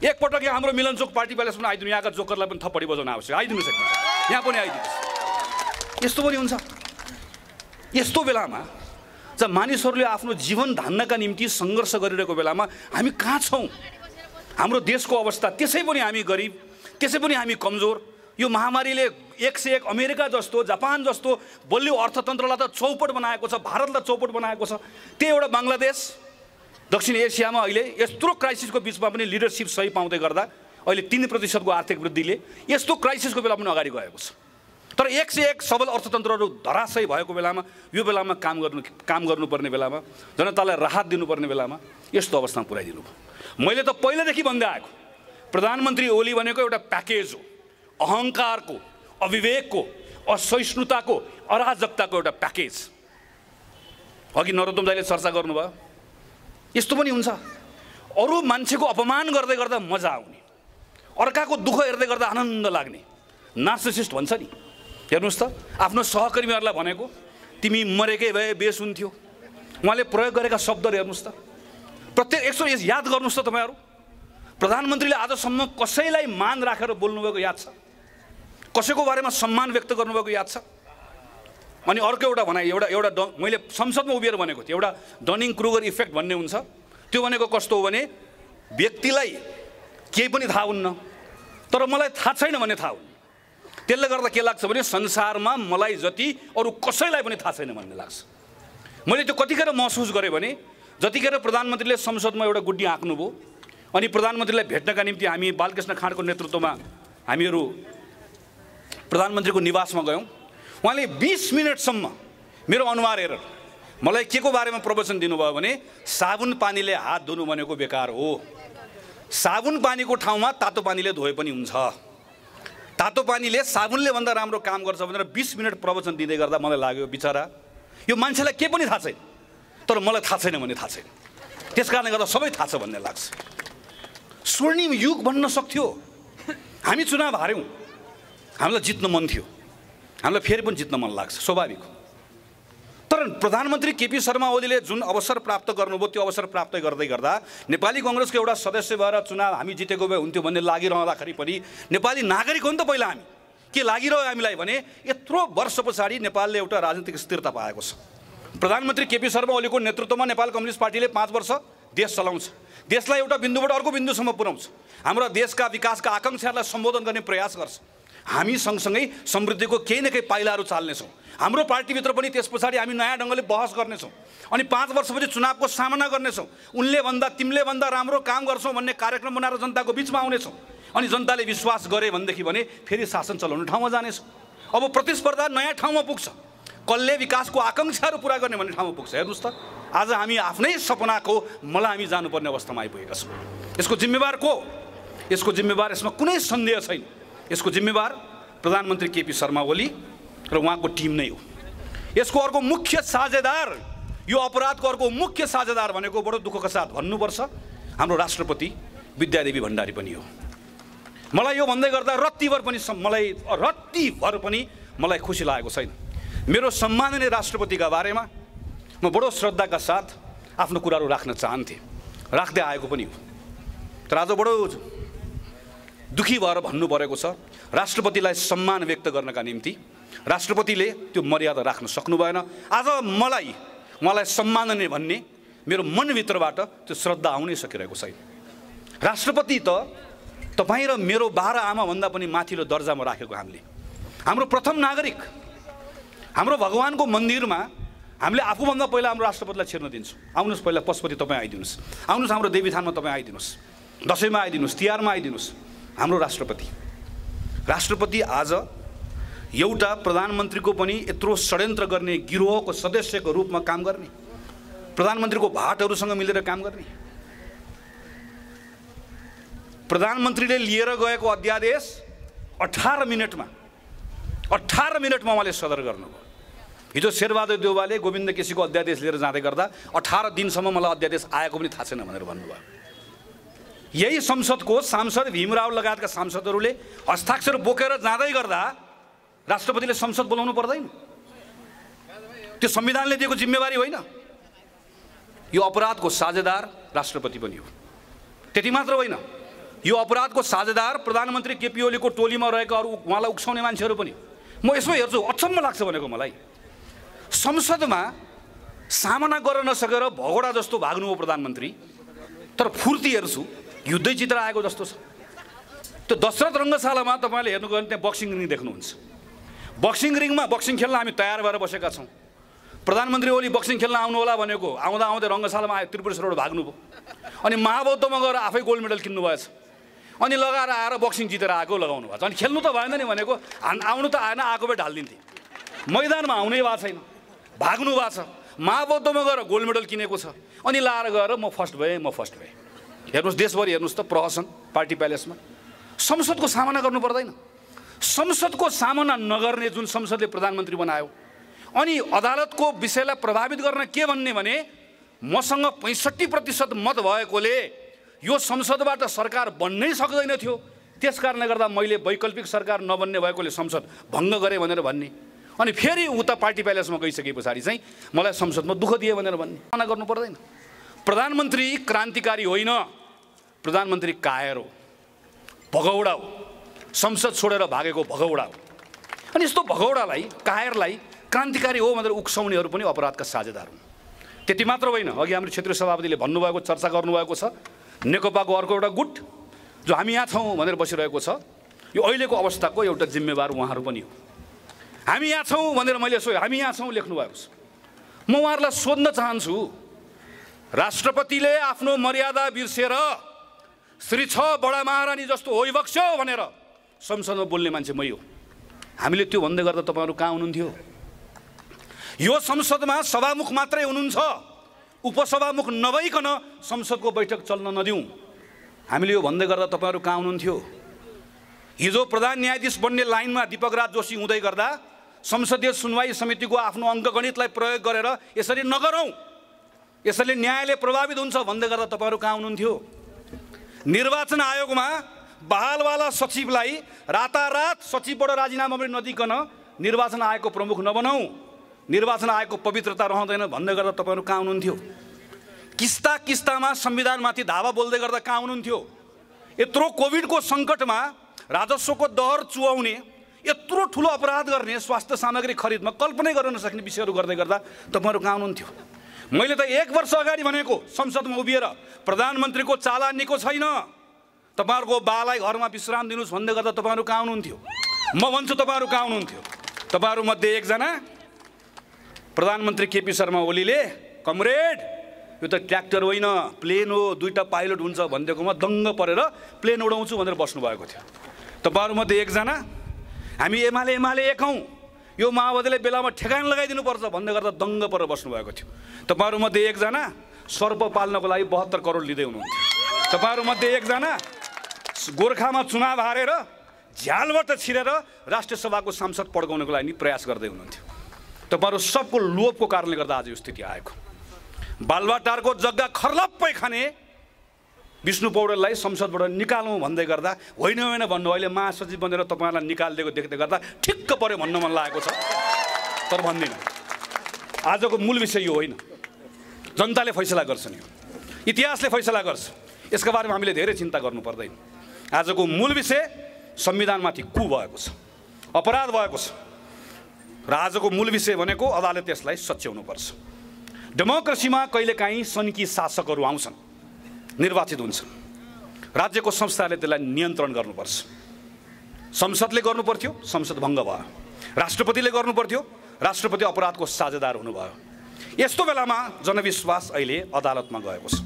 एकपटक यहाँ हाम्रो मिलनचोक पार्टी प्यालेसमा आइदिनु, यहाँका जोकरलाई पनि थप्पडी बजाउन आवश्यक, आइदिनुहोस् यहाँ पनि आइदिनुहोस्। यस्तो पनि हुन्छ। यस्तो बेलामा जब मानिसहरूले आफ्नो जीवन धान्नका निम्ति सङ्घर्ष गरिरहेको बेलामा हामी कहाँ छौँ? हाम्रो देशको अवस्था त्यसै पनि हामी गरिब, त्यसै पनि हामी कमजोर। यो महामारीले एक से एक अमेरिका जस्तो, जापान जस्तो बलियो अर्थतन्त्रलाई त चौपट बनाएको छ, भारतलाई चौपट बनाएको छ। त्यही एउटा बङ्गलादेश दक्षिण एसियामा अहिले यत्रो क्राइसिसको बिचमा पनि लिडरसिप सही पाउँदै गर्दा अहिले 3% आर्थिक वृद्धिले यस्तो क्राइसिसको बेला पनि अगाडि गएको छ। तर एक से एक सबल अर्थतन्त्रहरू धराशयी भएको बेलामा, यो बेलामा काम गर्नुपर्ने बेलामा, जनतालाई राहत दिनुपर्ने बेलामा यस्तो अवस्थामा पुर्याइदिनु भयो। मैले त पहिलेदेखि भन्दै आएको, प्रधानमन्त्री ओली भनेको एउटा प्याकेज हो, अहङ्कारको, अविवेकको, असहिष्णुताको, अराजकताको एउटा प्याकेज। अघि नरोत्तम दाइले चर्चा गर्नुभयो, यस्तो पनि हुन्छ। अरू मान्छेको अपमान गर्दै गर्दा मजा आउने, अर्काको दुःख हेर्दै गर्दा आनन्द लाग्ने, नार्सिसिस्ट भन्छ नि। हेर्नुहोस् त, आफ्नो सहकर्मीहरूलाई भनेको तिमी मरेकै भए बेस हुन्थ्यो। उहाँले प्रयोग गरेका शब्दहरू हेर्नुहोस् त, प्रत्येक यसो याद गर्नुहोस् त तपाईँहरू। प्रधानमन्त्रीले आजसम्म कसैलाई मान राखेर बोल्नुभएको याद छ? कसैको बारेमा सम्मान व्यक्त गर्नुभएको याद छ? अनि अर्को एउटा भनाइ, एउटा मैले संसदमा उभिएर भनेको थिएँ, एउटा डनिङ क्रुगर इफेक्ट भन्ने हुन्छ। त्यो भनेको कस्तो हो भने व्यक्तिलाई केही पनि थाहा हुन्न, तर मलाई थाहा छैन भन्ने थाहा हुन्न। त्यसले गर्दा के लाग्छ भने संसारमा मलाई जति अरू कसैलाई पनि थाहा छैन भन्ने लाग्छ। मैले त्यो कतिखेर महसुस गरेँ भने जतिखेर प्रधानमन्त्रीले संसदमा एउटा गुड्डी हाँक्नुभयो अनि प्रधानमन्त्रीलाई भेट्नका निम्ति हामी बालकृष्ण खाँडको नेतृत्वमा हामीहरू प्रधानमन्त्रीको निवासमा गयौँ। उहाँले 20 मिनटसम्म मेरो अनुहार हेरेर मलाई के को बारेमा प्रवचन दिनुभयो भने साबुन पानीले हात धुनु भनेको बेकार हो, साबुन पानीको ठाउँमा तातो पानीले धोए पनि हुन्छ, तातो पानीले साबुनले भन्दा राम्रो काम गर्छ भनेर 20 मिनट प्रवचन दिँदै गर्दा मलाई लाग्यो बिचरा यो मान्छेलाई के पनि थाहा छैन, तर मलाई थाहा छैन भन्ने थाहा छैन, त्यस कारणले गर्दा सबै थाहा छ भन्ने लाग्छ। स्वर्णिम युग बन्न सक्थ्यो। हामी चुनाव हार्यौँ, हामीलाई जित्न मन थियो, हामीलाई फेरि पनि जित्न मन लाग्छ, स्वाभाविक हो। तर प्रधानमन्त्री केपी शर्मा ओलीले जुन अवसर प्राप्त गर्नुभयो त्यो अवसर प्राप्त गर्दै गर्दा नेपाली कङ्ग्रेसको एउटा सदस्य भएर चुनाव हामी जितेको भए हुन्थ्यो भन्ने लागिरहँदाखेरि पनि नेपाली नागरिक हो नि त पहिला हामी, के लागिरह्यो हामीलाई भने यत्रो वर्ष पछाडि नेपालले एउटा राजनीतिक स्थिरता पाएको छ। प्रधानमन्त्री केपी शर्मा ओलीको नेतृत्वमा नेपाल कम्युनिस्ट पार्टीले 5 वर्ष देश चलाउँछ, देशलाई एउटा बिन्दुबाट अर्को बिन्दुसम्म पुर्याउँछ, हाम्रो देशका विकासका आकाङ्क्षाहरूलाई सम्बोधन गर्ने प्रयास गर्छ। हामी सँगसँगै समृद्धिको केही न केही पाइलाहरू चाल्नेछौँ। हाम्रो पार्टीभित्र पनि त्यस पछाडि हामी नयाँ ढङ्गले बहस गर्नेछौँ अनि 5 वर्षपछि चुनावको सामना गर्नेछौँ। उनले भन्दा तिमीले भन्दा राम्रो काम गर्छौँ भन्ने कार्यक्रम बनाएर जनताको बिचमा आउनेछौँ अनि जनताले विश्वास गरे भनेदेखि भने फेरि शासन चलाउने ठाउँमा जानेछौँ। अब प्रतिस्पर्धा नयाँ ठाउँमा पुग्छ, कसले विकासको आकाङ्क्षाहरू पुरा गर्ने भन्ने ठाउँमा पुग्छ। हेर्नुहोस् त, आज हामी आफ्नै सपनाको मलाई हामी जानुपर्ने अवस्थामा आइपुगेका छौँ। यसको जिम्मेवार को? यसको जिम्मेवार, यसमा कुनै सन्देह छैन, यसको जिम्मेवार प्रधानमन्त्री केपी शर्मा ओली र उहाँको टिम नै हो। यसको अर्को मुख्य साझेदार, यो अपराधको अर्को मुख्य साझेदार भनेको बडो दुःखका साथ भन्नुपर्छ हाम्रो राष्ट्रपति विद्यादेवी भण्डारी पनि हो। मलाई यो भन्दै गर्दा रत्तिभर पनि मलाई खुसी लागेको छैन। मेरो सम्माननीय राष्ट्रपतिका बारेमा म बडो श्रद्धाका साथ आफ्नो कुराहरू राख्न चाहन्थेँ, राख्दै आएको पनि हो। तर आज बडो दुखी भएर भन्नु परेको छ, राष्ट्रपतिलाई सम्मान व्यक्त गर्नका निम्ति राष्ट्रपतिले त्यो मर्यादा राख्न सक्नु भएन। आज मलाई उहाँलाई सम्माननीय भन्ने मेरो मनभित्रबाट त्यो श्रद्धा आउनै सकिरहेको छैन। राष्ट्रपति त तपाईँ र मेरो 12 आमाभन्दा पनि माथिल्लो दर्जामा राखेको हामीले, हाम्रो प्रथम नागरिक, हाम्रो भगवानको मन्दिरमा हामीले आफूभन्दा पहिला हाम्रो राष्ट्रपतिलाई छिर्न दिन्छौँ। आउनुहोस् पहिला पशुपति तपाईँ आइदिनुहोस्, आउनुहोस् हाम्रो देवीथानमा तपाईँ आइदिनुहोस्, दसैँमा आइदिनुहोस्, तिहारमा आइदिनुहोस्। हाम्रो राष्ट्रपति आज एउटा प्रधानमन्त्रीको पनि यत्रो षड्यन्त्र गर्ने गिरोहको सदस्यको रूपमा काम गर्ने, प्रधानमन्त्रीको भाटहरूसँग मिलेर काम गर्ने, प्रधानमन्त्रीले लिएर गएको अध्यादेश 18 मिनटमा उहाँले सदर गर्नुभयो। हिजो शेरबहादुर देउवाले गोविन्द केसीको अध्यादेश लिएर जाँदै गर्दा 18 दिनसम्म मलाई अध्यादेश आएको पनि थाहा छैन भनेर भन्नुभयो। यही संसदको सांसद भीमराव लगायतका सांसदहरूले हस्ताक्षर बोकेर जाँदै गर्दा राष्ट्रपतिले संसद बोलाउनु पर्दैन? त्यो संविधानले दिएको जिम्मेवारी होइन? यो अपराधको साझेदार राष्ट्रपति पनि हो। त्यति मात्र होइन, यो अपराधको साझेदार प्रधानमन्त्री केपी ओलीको टोलीमा रहेका अरू उहाँलाई उक्साउने मान्छेहरू पनि। म यसो हेर्छु, अचम्म लाग्छ भनेको मलाई। संसदमा सामना गर्न नसकेर भगोडा जस्तो भाग्नु हो प्रधानमन्त्री, तर फुर्ती हेर्छु युद्धै चित्र आएको जस्तो छ। त्यो दशरथ रङ्गशालामा तपाईँले हेर्नुभयो भने त्यहाँ बक्सिङ रिङ देख्नुहुन्छ। बक्सिङ रिङमा बक्सिङ खेल्न हामी तयार भएर बसेका छौँ। प्रधानमन्त्री ओली बक्सिङ खेल्न आउनु होला भनेको आउँदा आउँदै रङ्गशालामा आयो, त्रिपुरेश्वरबाट भाग्नुभयो। अनि महाबौद्धमा गएर आफै गोल्ड मेडल किन्नु भएछ। अनि लगाएर आएर बक्सिङ जितेर आएको लगाउनु भएको छ। अनि खेल्नु त भएन नि भनेको, आउनु त आएन, आएको भए ढालिदिन्थे। मैदानमा आउनै भएको छैन, भाग्नु भएको छ। महाबौद्धमा गएर गोल्ड मेडल किनेको छ, अनि लाएर गएर म फर्स्ट भएँ। हेर्नुहोस्, देशभरि हेर्नुहोस् त प्रहसन पार्टी प्यालेसमा। संसदको सामना गर्नु पर्दैन? संसदको सामना नगर्ने जुन संसदले प्रधानमन्त्री बनायो, अनि अदालतको विषयलाई प्रभावित गर्न के भन्ने भने मसँग 65% मत भएकोले यो संसदबाट सरकार बन्नै सक्दैन थियो, त्यस कारणले गर्दा मैले वैकल्पिक सरकार नबन्ने भएकोले संसद भङ्ग गरेँ भनेर भन्ने। अनि फेरि उता पार्टी प्यालेसमा गइसके पछाडि चाहिँ मलाई संसदमा दुःख दिए भनेर भन्ने। सामना गर्नु पर्दैन? प्रधानमन्त्री क्रान्तिकारी होइन, प्रधानमन्त्री कायर हो, भगौडा हो, संसद छोडेर भागेको भगौडा हो। अनि यस्तो भगौडालाई, कायरलाई क्रान्तिकारी हो भनेर उक्साउनेहरू पनि अपराधका साझेदार हुन्। त्यति मात्र होइन, अघि हाम्रो क्षेत्रीय सभापतिले भन्नुभएको, चर्चा गर्नुभएको छ, नेकपाको अर्को एउटा गुट जो हामी यहाँ छौँ भनेर बसिरहेको छ, यो अहिलेको अवस्थाको एउटा जिम्मेवार उहाँहरू पनि हो। हामी यहाँ छौँ भनेर मैले हामी यहाँ छौँ लेख्नुभएको छ। म उहाँहरूलाई सोध्न चाहन्छु, राष्ट्रपतिले आफ्नो मर्यादा बिर्सेर श्री 6 बडा महारानी जस्तो होइबक्स्यो भनेर संसदमा बोल्ने मान्छे मै हो। हामीले त्यो भन्दै गर्दा तपाईँहरू कहाँ हुनुहुन्थ्यो? यो संसदमा सभामुख मात्रै हुनुहुन्छ, उपसभामुख नभइकन संसदको बैठक चल्न नदिउँ। हामीले यो भन्दै गर्दा तपाईँहरू कहाँ हुनुहुन्थ्यो? हिजो प्रधान न्यायाधीश बन्ने लाइनमा दीपकराज जोशी हुँदै गर्दा संसदीय सुनवाई समितिको आफ्नो अङ्कगणितलाई प्रयोग गरेर यसरी नगरौँ, यसैले न्यायले प्रभावित हुन्छ भन्दै गर्दा तपाईँहरू कहाँ हुनुहुन्थ्यो? निर्वाचन आयोगमा बहालवाला सचिवलाई रातारात सचिवबाट राजीनामा पनि नदिकन निर्वाचन आयोगको प्रमुख नबनाऊ, निर्वाचन आयोगको पवित्रता रहँदैन भन्दै गर्दा तपाईँहरू कहाँ हुनुहुन्थ्यो? किस्ता किस्तामा संविधानमाथि धावा बोल्दै गर्दा कहाँ हुनुहुन्थ्यो? यत्रो कोभिडको सङ्कटमा राजस्वको दर चुहाउने, यत्रो ठुलो अपराध गर्ने, स्वास्थ्य सामग्री खरिदमा कल्पनै गर्न नसक्ने विषयहरू गर्दै गर्दा तपाईँहरू कहाँ हुनुहुन्थ्यो? मैले त 1 वर्ष अगाडि भनेको संसदमा उभिएर प्रधानमन्त्रीको चाला निको छैन, तपाईँहरूको बालाई घरमा विश्राम दिनुहोस् भन्दै गर्दा तपाईँहरू कहाँ हुनुहुन्थ्यो? म भन्छु तपाईँहरू कहाँ हुनुहुन्थ्यो? तपाईँहरूमध्ये एकजना प्रधानमन्त्री केपी शर्मा ओलीले कमरेड यो त ट्र्याक्टर होइन प्लेन हो, 2टा पाइलट हुन्छ भनिदिएकोमा दङ्ग परेर प्लेन उडाउँछु भनेर बस्नुभएको थियो। तपाईँहरूमध्ये एकजना हामी एमाले एक हौँ, यो माओवादीले बेलामा ठेगान लगाइदिनुपर्छ भन्दै गर्दा दङ्ग परेर बस्नुभएको थियो। तपाईँहरूमध्ये एकजना सर्प पाल्नको लागि 72 करोड लिँदै हुनुहुन्थ्यो। तपाईँहरूमध्ये एकजना गोर्खामा चुनाव हारेर झ्यालबाट छिरेर राष्ट्रिय सभाको सांसद पड्काउनको लागि प्रयास गर्दै हुनुहुन्थ्यो। तपाईँहरू सबको लोभको कारणले गर्दा आज यो स्थिति आएको। बालुवाटारको जग्गा खर्लप्पै खाने विष्णु पौडेललाई संसदबाट निकालौँ भन्दै गर्दा होइन भन्नु, अहिले महासचिव बनेर तपाईँहरूलाई निकालिदिएको देख्दै गर्दा ठिक्क पऱ्यो भन्न मन लागेको छ, तर भन्दिनँ। आजको मूल विषय यो होइन, जनताले फैसला गर्छन्, यो इतिहासले फैसला गर्छ, यसका बारेमा हामीले धेरै चिन्ता गर्नु पर्दैन। आजको मूल विषय संविधानमाथि कु भएको छ, अपराध भएको छ, र आजको मूल विषय भनेको अदालत यसलाई सच्याउनुपर्छ। डेमोक्रेसीमा कहिलेकाहीँ सनकी शासकहरू आउँछन्, निर्वाचित हुन्छन्, राज्यको संस्थाले त्यसलाई नियन्त्रण गर्नुपर्छ। संसदले गर्नु पर्थ्यो, संसद भङ्ग भयो, राष्ट्रपतिले गर्नु पर्थ्यो, राष्ट्रपति अपराधको साझेदार हुनुभयो। यस्तो बेलामा जनविश्वास अहिले अदालतमा गएको छ।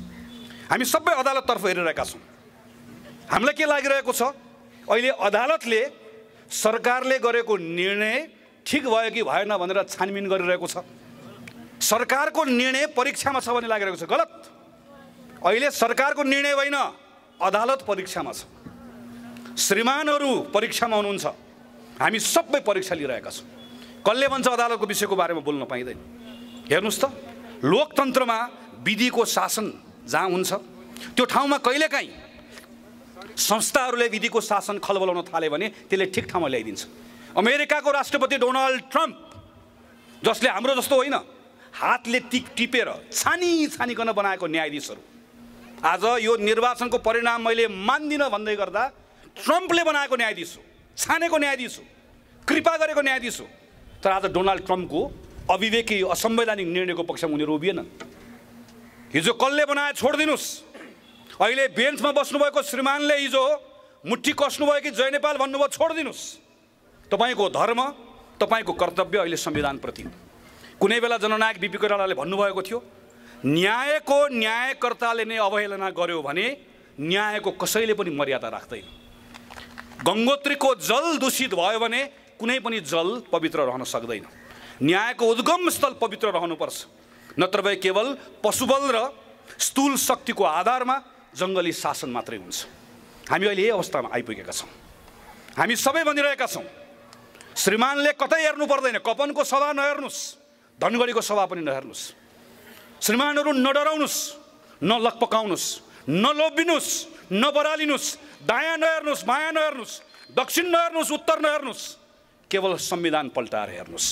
हामी सबै अदालततर्फ हेरिरहेका छौँ। हामीलाई के लागिरहेको छ? अहिले अदालतले सरकारले गरेको निर्णय ठिक भयो कि भएन भनेर छानबिन गरिरहेको छ। सरकारको निर्णय परीक्षामा छ भन्ने लागिरहेको छ। गलत। अहिले सरकारको निर्णय होइन, अदालत परीक्षामा छ। श्रीमानहरू परीक्षामा हुनुहुन्छ, हामी सबै परीक्षा लिइरहेका छौँ। कसले भन्छ अदालतको विषयको बारेमा बोल्न पाइँदैन? हेर्नुहोस् त, लोकतन्त्रमा विधिको शासन जहाँ हुन्छ त्यो ठाउँमा कहिलेकाहीँ संस्थाहरूले विधिको शासन खलबलाउन थाले भने त्यसले ठिक ठाउँमा ल्याइदिन्छ। अमेरिकाको राष्ट्रपति डोनाल्ड ट्रम्प, जसले हाम्रो जस्तो होइन हातले टिपेर छानिकन बनाएको न्यायाधीशहरू, आज यो निर्वाचनको परिणाम मैले मान्दिनँ भन्दै गर्दा ट्रम्पले बनाएको न्यायाधीश हो, छानेको न्यायाधीश हो, कृपा गरेको न्यायाधीश हो। तर आज डोनाल्ड ट्रम्पको अविवेकी असंवैधानिक निर्णयको पक्षमा उनीहरू उभिएनन्। हिजो कसले बनाए छोडिदिनुहोस्। अहिले बेन्चमा बस्नुभएको श्रीमानले हिजो मुट्ठी कस्नुभयो कि जय नेपाल भन्नुभयो, छोडिदिनुहोस्। तपाईँको धर्म, तपाईँको कर्तव्य अहिले संविधानप्रति। कुनै बेला जननायक बिपी कोइरालाले भन्नुभएको थियो, न्यायको न्यायकर्ताले नै अवहेलना गर्यो भने न्यायको कसैले पनि मर्यादा राख्दैन। गङ्गोत्रीको जल दूषित भयो भने कुनै पनि जल पवित्र रहन सक्दैन। न्यायको उद्गम स्थल पवित्र रहनुपर्छ, नत्र भए केवल पशुबल र स्थूल शक्तिको आधारमा जङ्गली शासन मात्रै हुन्छ। हामी अहिले यही अवस्थामा आइपुगेका छौँ। हामी सबै भनिरहेका छौँ, श्रीमानले कतै हेर्नु पर्दैन, कपनको सभा नहेर्नुहोस्, धनगढीको सभा पनि नहेर्नुहोस्। श्रीमानहरू नडराउनुहोस्, नलकपकाउनुहोस्, नलोभिनुहोस्, नबरालिनुहोस्, दायाँ नहेर्नुहोस्, बायाँ नहेर्नुहोस्, दक्षिण नहेर्नुहोस्, उत्तर नहेर्नुहोस्, केवल संविधान पल्टाएर हेर्नुहोस्।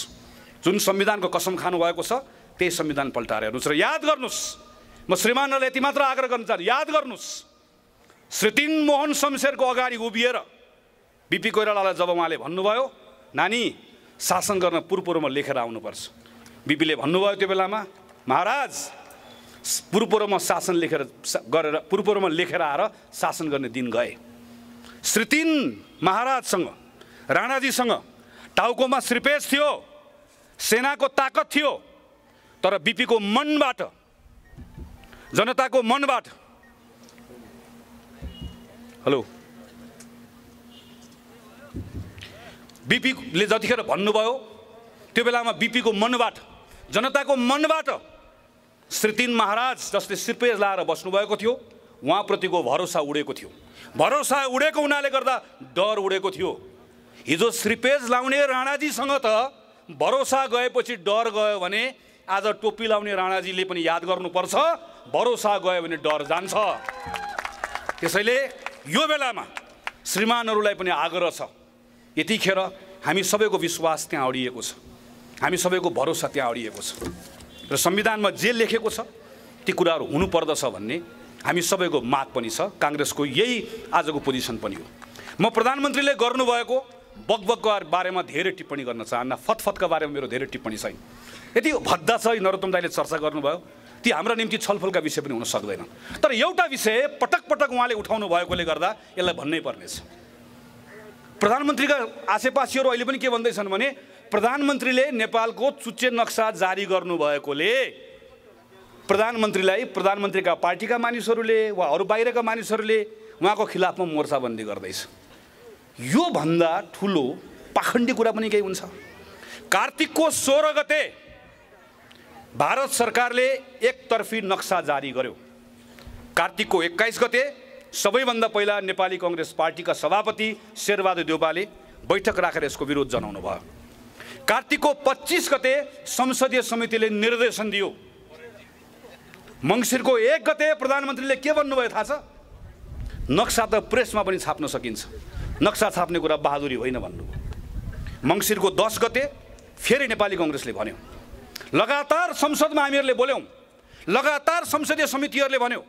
जुन संविधानको कसम खानुभएको छ त्यही संविधान पल्टाएर हेर्नुहोस् र याद गर्नुहोस्। म श्रीमानहरूलाई यति मात्र आग्रह गर्न चाहन्छु, याद गर्नुहोस्, श्री मोहन शमशेरको अगाडि उभिएर बिपी कोइरालालाई जब उहाँले भन्नुभयो, नानी शासन गर्न पूर्वमा लेखेर आउनुपर्छ, बिपीले भन्नुभयो त्यो बेलामा, महाराज पूर्वमा शासन गरेर पूर्वमा लेखेर आएर शासन गर्ने दिन गए। श्री महाराजसँग, राणाजीसँग टाउकोमा श्रीपेश थियो, सेनाको ताकत थियो, तर बिपीको मनबाट, जनताको मनबाट, हेलो, बिपीले जतिखेर भन्नुभयो त्यो बेलामा बिपीको मनबाट, जनताको मनबाट श्री महाराज जसले श्रीपेज लाएर बस्नुभएको थियो उहाँप्रतिको भरोसा उडेको थियो। भरोसा उडेको हुनाले गर्दा डर उडेको थियो। हिजो श्रीपेज लाउने राणाजीसँग त भरोसा गएपछि डर गयो भने आज टोपी लाउने राणाजीले पनि याद गर्नुपर्छ, भरोसा गयो भने डर जान्छ। त्यसैले यो बेलामा श्रीमानहरूलाई पनि आग्रह छ, यतिखेर हामी सबैको विश्वास त्यहाँ अडिएको छ, हामी सबैको भरोसा त्यहाँ अडिएको छ र संविधानमा जे लेखेको छ ती कुराहरू हुनुपर्दछ भन्ने हामी सबैको माग पनि छ। काङ्ग्रेसको यही आजको पोजिसन पनि हो। म प्रधानमन्त्रीले गर्नुभएको बकबकको बारेमा धेरै टिप्पणी गर्न चाहन्न, फतफतका बारेमा मेरो धेरै टिप्पणी छैन। यति भद्दा छ नरोत्तम दाइले चर्चा गर्नुभयो, ती हाम्रा निम्ति छलफलका विषय पनि हुन सक्दैन। तर एउटा विषय पटक पटक उहाँले उठाउनु भएकोले गर्दा यसलाई भन्नै पर्नेछ। प्रधानमन्त्रीका आसेपासीहरू अहिले पनि के भन्दैछन् भने प्रधानमन्त्रीले नेपालको चुच्चे नक्सा जारी गर्नुभएकोले प्रधानमन्त्रीलाई प्रधानमन्त्रीका पार्टीका मानिसहरूले वा अरू बाहिरका मानिसहरूले उहाँको खिलाफमा मोर्चाबन्दी गर्दैछ। यो भन्दा ठुलो पाखण्डी कुरा पनि केही हुन्छ? कार्तिकको 16 गते भारत सरकारले एकतर्फी नक्सा जारी गर्यो। कार्तिकको 21 गते सबैभन्दा पहिला नेपाली कांग्रेस पार्टीका सभापति शेरबहादुर देउवाले बैठक राखेर यसको विरोध जनाउनु भयो। कार्तिकको 25 गते संसदीय समितिले निर्देशन दियो। मङ्सिरको 1 गते प्रधानमन्त्रीले के भन्नुभयो थाहा छ? नक्सा त प्रेसमा पनि छाप्न सकिन्छ, नक्सा छाप्ने कुरा बहादुरी होइन भन्नुभयो। मङ्सिरको 10 गते फेरि नेपाली कांग्रेसले भन्यो, लगातार संसदमा हामीहरूले बोल्यौँ, लगातार संसदीय समितिहरूले भन्यो।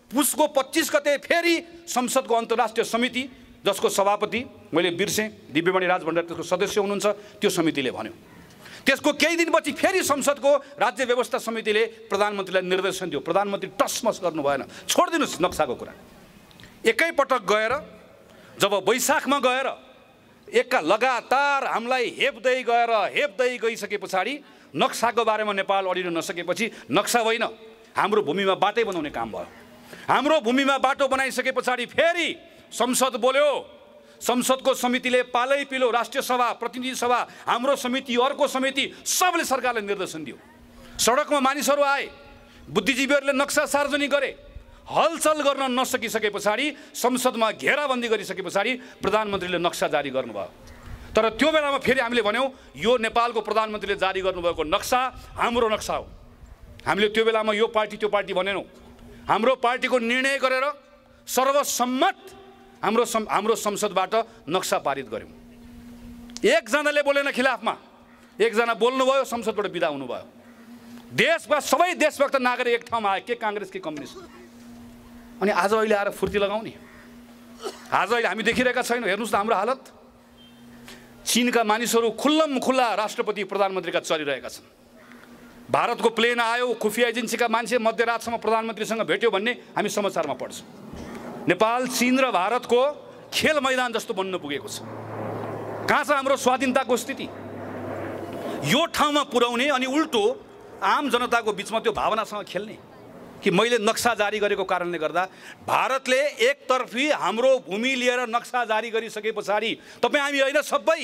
पुसको 25 गते फेरि संसदको अन्तर्राष्ट्रिय समिति जसको सभापति मैले बिर्सेँ, दिव्यमणि राज भण्डारी त्यसको सदस्य हुनुहुन्छ, त्यो समितिले भन्यो। त्यसको केही दिनपछि फेरि संसदको राज्य व्यवस्था समितिले प्रधानमन्त्रीलाई निर्देशन दियो। प्रधानमन्त्री टसमस गर्नु भएन, छोडिदिनुहोस् नक्साको कुरा। एकैपटक गएर जब वैशाखमा गएर एका लगातार हामीलाई हेप्दै गइसके पछाडि नक्साको बारेमा नेपाल अडिन नसकेपछि नक्सा होइन हाम्रो भूमिमा बाटै बनाउने काम भयो। हाम्रो भूमिमा बाटो बनाइसके पछाडि फेरि संसद बोल्यो। संसदको समितिले पालै पिलो राष्ट्रिय सभा, प्रतिनिधि सभा, हाम्रो समिति, अर्को समिति सबले सरकारलाई निर्देशन दियो। सडकमा मानिसहरू आए, बुद्धिजीवीहरूले नक्सा सार्वजनिक गरे। हलचल गर्न नसकिसके पछाडि संसदमा घेराबन्दी गरिसके पछाडि प्रधानमन्त्रीले नक्सा जारी गर्नुभयो। तर त्यो बेलामा फेरि हामीले भन्यौँ यो नेपालको प्रधानमन्त्रीले जारी गर्नुभएको नक्सा हाम्रो नक्सा हो। हामीले त्यो बेलामा यो पार्टी त्यो पार्टी भनेनौँ, हाम्रो पार्टीको निर्णय गरेर सर्वसम्मत हाम्रो संसदबाट नक्सा पारित गर्यौँ। एकजनाले बोलेन खिलाफमा, एकजना बोल्नुभयो, संसदबाट बिदा हुनुभयो। देशमा सबै देशभक्त नागरिक एक ठाउँमा आए, के काङ्ग्रेस के कम्युनिस्ट। अनि आज अहिले आएर फुर्ती लगाउने, आज अहिले हामी देखिरहेका छैनौँ। हेर्नुहोस् त हाम्रो हालत, चीनका मानिसहरू खुल्लम खुल्ला राष्ट्रपति प्रधानमन्त्रीका चलिरहेका छन्। भारतको प्लेन आयो, खुफिया एजेन्सीका मान्छे मध्यरातसम्म प्रधानमन्त्रीसँग भेट्यो भन्ने हामी समाचारमा पढ्छौँ। नेपाल चीन र भारतको खेल मैदान जस्तो बन्न पुगेको छ। कहाँ छ हाम्रो स्वाधीनताको स्थिति? यो ठाउँमा पुर्याउने अनि उल्टो आम जनताको बिचमा त्यो भावनासँग खेल्ने कि मैले नक्सा जारी गरेको कारणले गर्दा भारतले एकतर्फी हाम्रो भूमि लिएर नक्सा जारी गरिसके पछाडि तपाईँ हामी होइन, सबै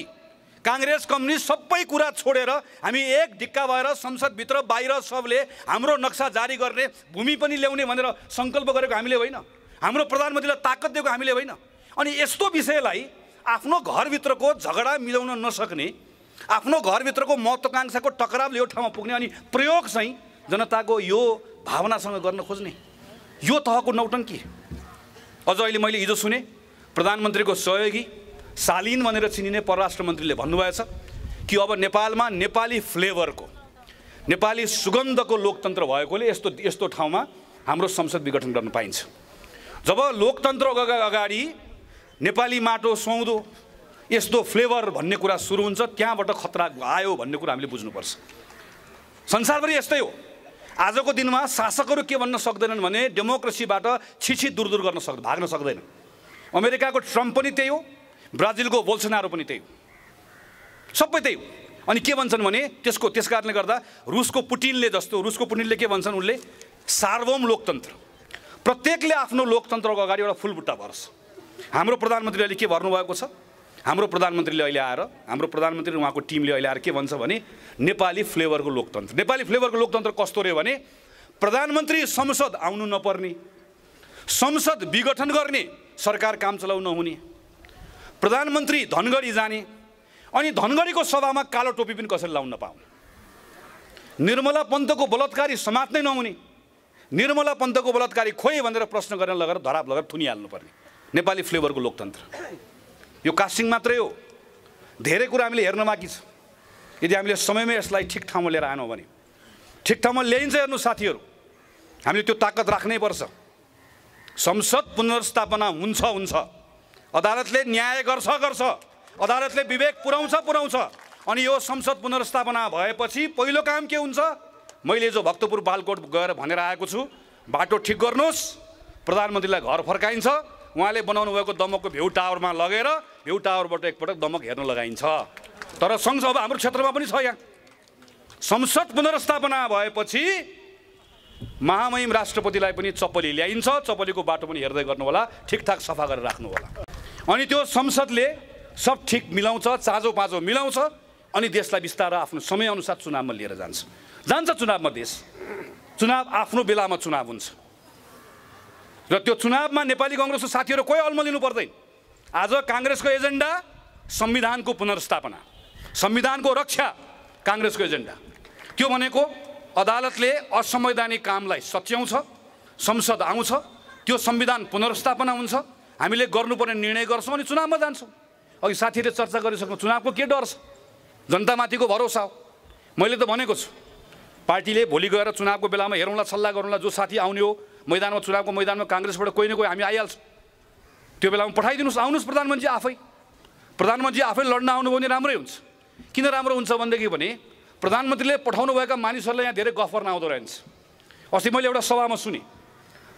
काङ्ग्रेस कम्युनिस्ट सबै कुरा छोडेर हामी एक ढिक्का भएर संसदभित्र बाहिर सबले हाम्रो नक्सा जारी गर्ने, भूमि पनि ल्याउने भनेर सङ्कल्प गरेको हामीले होइन, हाम्रो प्रधानमन्त्रीलाई ताकत दिएको हामीले होइन। अनि यस्तो विषयलाई आफ्नो घरभित्रको झगडा मिलाउन नसक्ने, आफ्नो घरभित्रको महत्त्वाकांक्षाको टकरावले यो ठाउँमा पुग्ने अनि प्रयोग चाहिँ जनताको यो भावनासँग गर्न खोज्ने, यो तहको नौटङ्की। अझ अहिले मैले हिजो सुने प्रधानमन्त्रीको सहयोगी शालीन भनेर चिनिने परराष्ट्र मन्त्रीले भन्नुभएछ कि अब नेपालमा नेपाली फ्लेभरको, नेपाली सुगन्धको लोकतन्त्र भएकोले यस्तो ठाउँमा हाम्रो संसद विघटन गर्न पाइन्छ। जब लोकतन्त्र अगाडि नेपाली माटो सुहाउँदो यस्तो फ्लेभर भन्ने कुरा सुरु हुन्छ, त्यहाँबाट खतरा आयो भन्ने कुरा हामीले बुझ्नुपर्छ। संसारभरि यस्तै हो। आजको दिनमा शासकहरू के भन्न सक्दैनन् भने डेमोक्रेसीबाट छिछि दूर गर्न भाग्न सक्दैन। अमेरिकाको ट्रम्प पनि त्यही हो, ब्राजिलको बोल्सोनारो पनि त्यही हो, सबै त्यही हो। अनि के भन्छन् भने त्यस कारणले गर्दा रुसको पुटिनले के भन्छन्, उनले सार्वभौम लोकतन्त्र, प्रत्येकले आफ्नो लोकतन्त्रको अगाडि एउटा फुलबुट्टा भर्छ। हाम्रो प्रधानमन्त्रीले अहिले के भन्नुभएको छ? हाम्रो प्रधानमन्त्रीले अहिले आएर, हाम्रो प्रधानमन्त्री उहाँको टिमले अहिले आएर के भन्छ भने नेपाली फ्लेभरको लोकतन्त्र। नेपाली फ्लेभरको लोकतन्त्र कस्तो रह्यो भने प्रधानमन्त्री संसद आउनु नपर्ने, संसद विघटन गर्ने, सरकार काम चलाउन नहुने, प्रधानमन्त्री धनगढी जाने, अनि धनगढीको सभामा कालो टोपी पनि कसैले लाउन नपाउने, निर्मला पन्तको बलात्कारी समात्नै नहुने, निर्मला पन्तको बलात्कारी खोइ भनेर प्रश्न गरेर लगेर धराप लगेर थुनिहाल्नुपर्ने नेपाली फ्लेभरको लोकतन्त्र। यो कास्टिङ मात्रै हो, धेरै कुरा हामीले हेर्न बाँकी छ। यदि हामीले समयमै यसलाई ठिक ठाउँमा लिएर आएनौँ भने ठिक ठाउँमा ल्याइन्छ। हेर्नु साथीहरू, हामीले त्यो ताकत राख्नै पर्छ। संसद पुनर्स्थापना हुन्छ, अदालतले न्याय गर्छ, अदालतले विवेक पुर्याउँछ। अनि यो संसद पुनर्स्थापना भएपछि पहिलो काम के हुन्छ? मैले जो भक्तपुर बालकोट गएर भनेर आएको छु, बाटो ठिक गर्नुहोस्, प्रधानमन्त्रीलाई घर फर्काइन्छ, उहाँले बनाउनु भएको दमकको भेउ टावरमा लगेर भेउ टावरबाट एकपटक दमक हेर्न लगाइन्छ। तर सँगसँगै अब हाम्रो क्षेत्रमा पनि छ, यहाँ संसद पुनर्स्थापना भएपछि महामहिम राष्ट्रपतिलाई पनि चप्पली ल्याइन्छ, चप्पलीको बाटो पनि हेर्दै गर्नु होला, ठिकठाक सफा गरेर राख्नु होला। अनि त्यो संसदले सब ठिक मिलाउँछ, चाँजो मिलाउँछ, अनि देशलाई बिस्तारै आफ्नो समयअनुसार चुनावमा लिएर जान्छ चुनावमा देश। चुनाव आफ्नो बेलामा चुनाव हुन्छ र त्यो चुनावमा नेपाली काङ्ग्रेसको साथीहरू कोही अल्मलिनु पर्दैन। आज काङ्ग्रेसको एजेन्डा संविधानको पुनर्स्थापना, संविधानको रक्षा काङ्ग्रेसको एजेन्डा। त्यो भनेको अदालतले असंवैधानिक कामलाई सच्याउँछ, संसद आउँछ, त्यो संविधान पुनर्स्थापना हुन्छ, हामीले गर्नुपर्ने निर्णय गर्छौँ अनि चुनावमा जान्छौँ। अघि साथीहरूले चर्चा गरिसक्नु, चुनावको के डर छ? जनतामाथिको भरोसा हो। मैले त भनेको छु, पार्टीले भोलि गएर चुनावको बेलामा हेरौँला, सल्लाह गरौँला, जो साथी आउने हो मैदानमा, चुनावको मैदानमा काङ्ग्रेसबाट कोही न कोही हामी आइहाल्छौँ। त्यो बेलामा पठाइदिनुहोस्, आउनुहोस् प्रधानमन्त्री आफै लड्न आउनुभयो भने राम्रै हुन्छ। किन राम्रो हुन्छ भनेदेखि भने प्रधानमन्त्रीले पठाउनुभएका मानिसहरूलाई यहाँ धेरै गफ गर्न आउँदो रहेछ। अस्ति मैले एउटा सभामा सुने,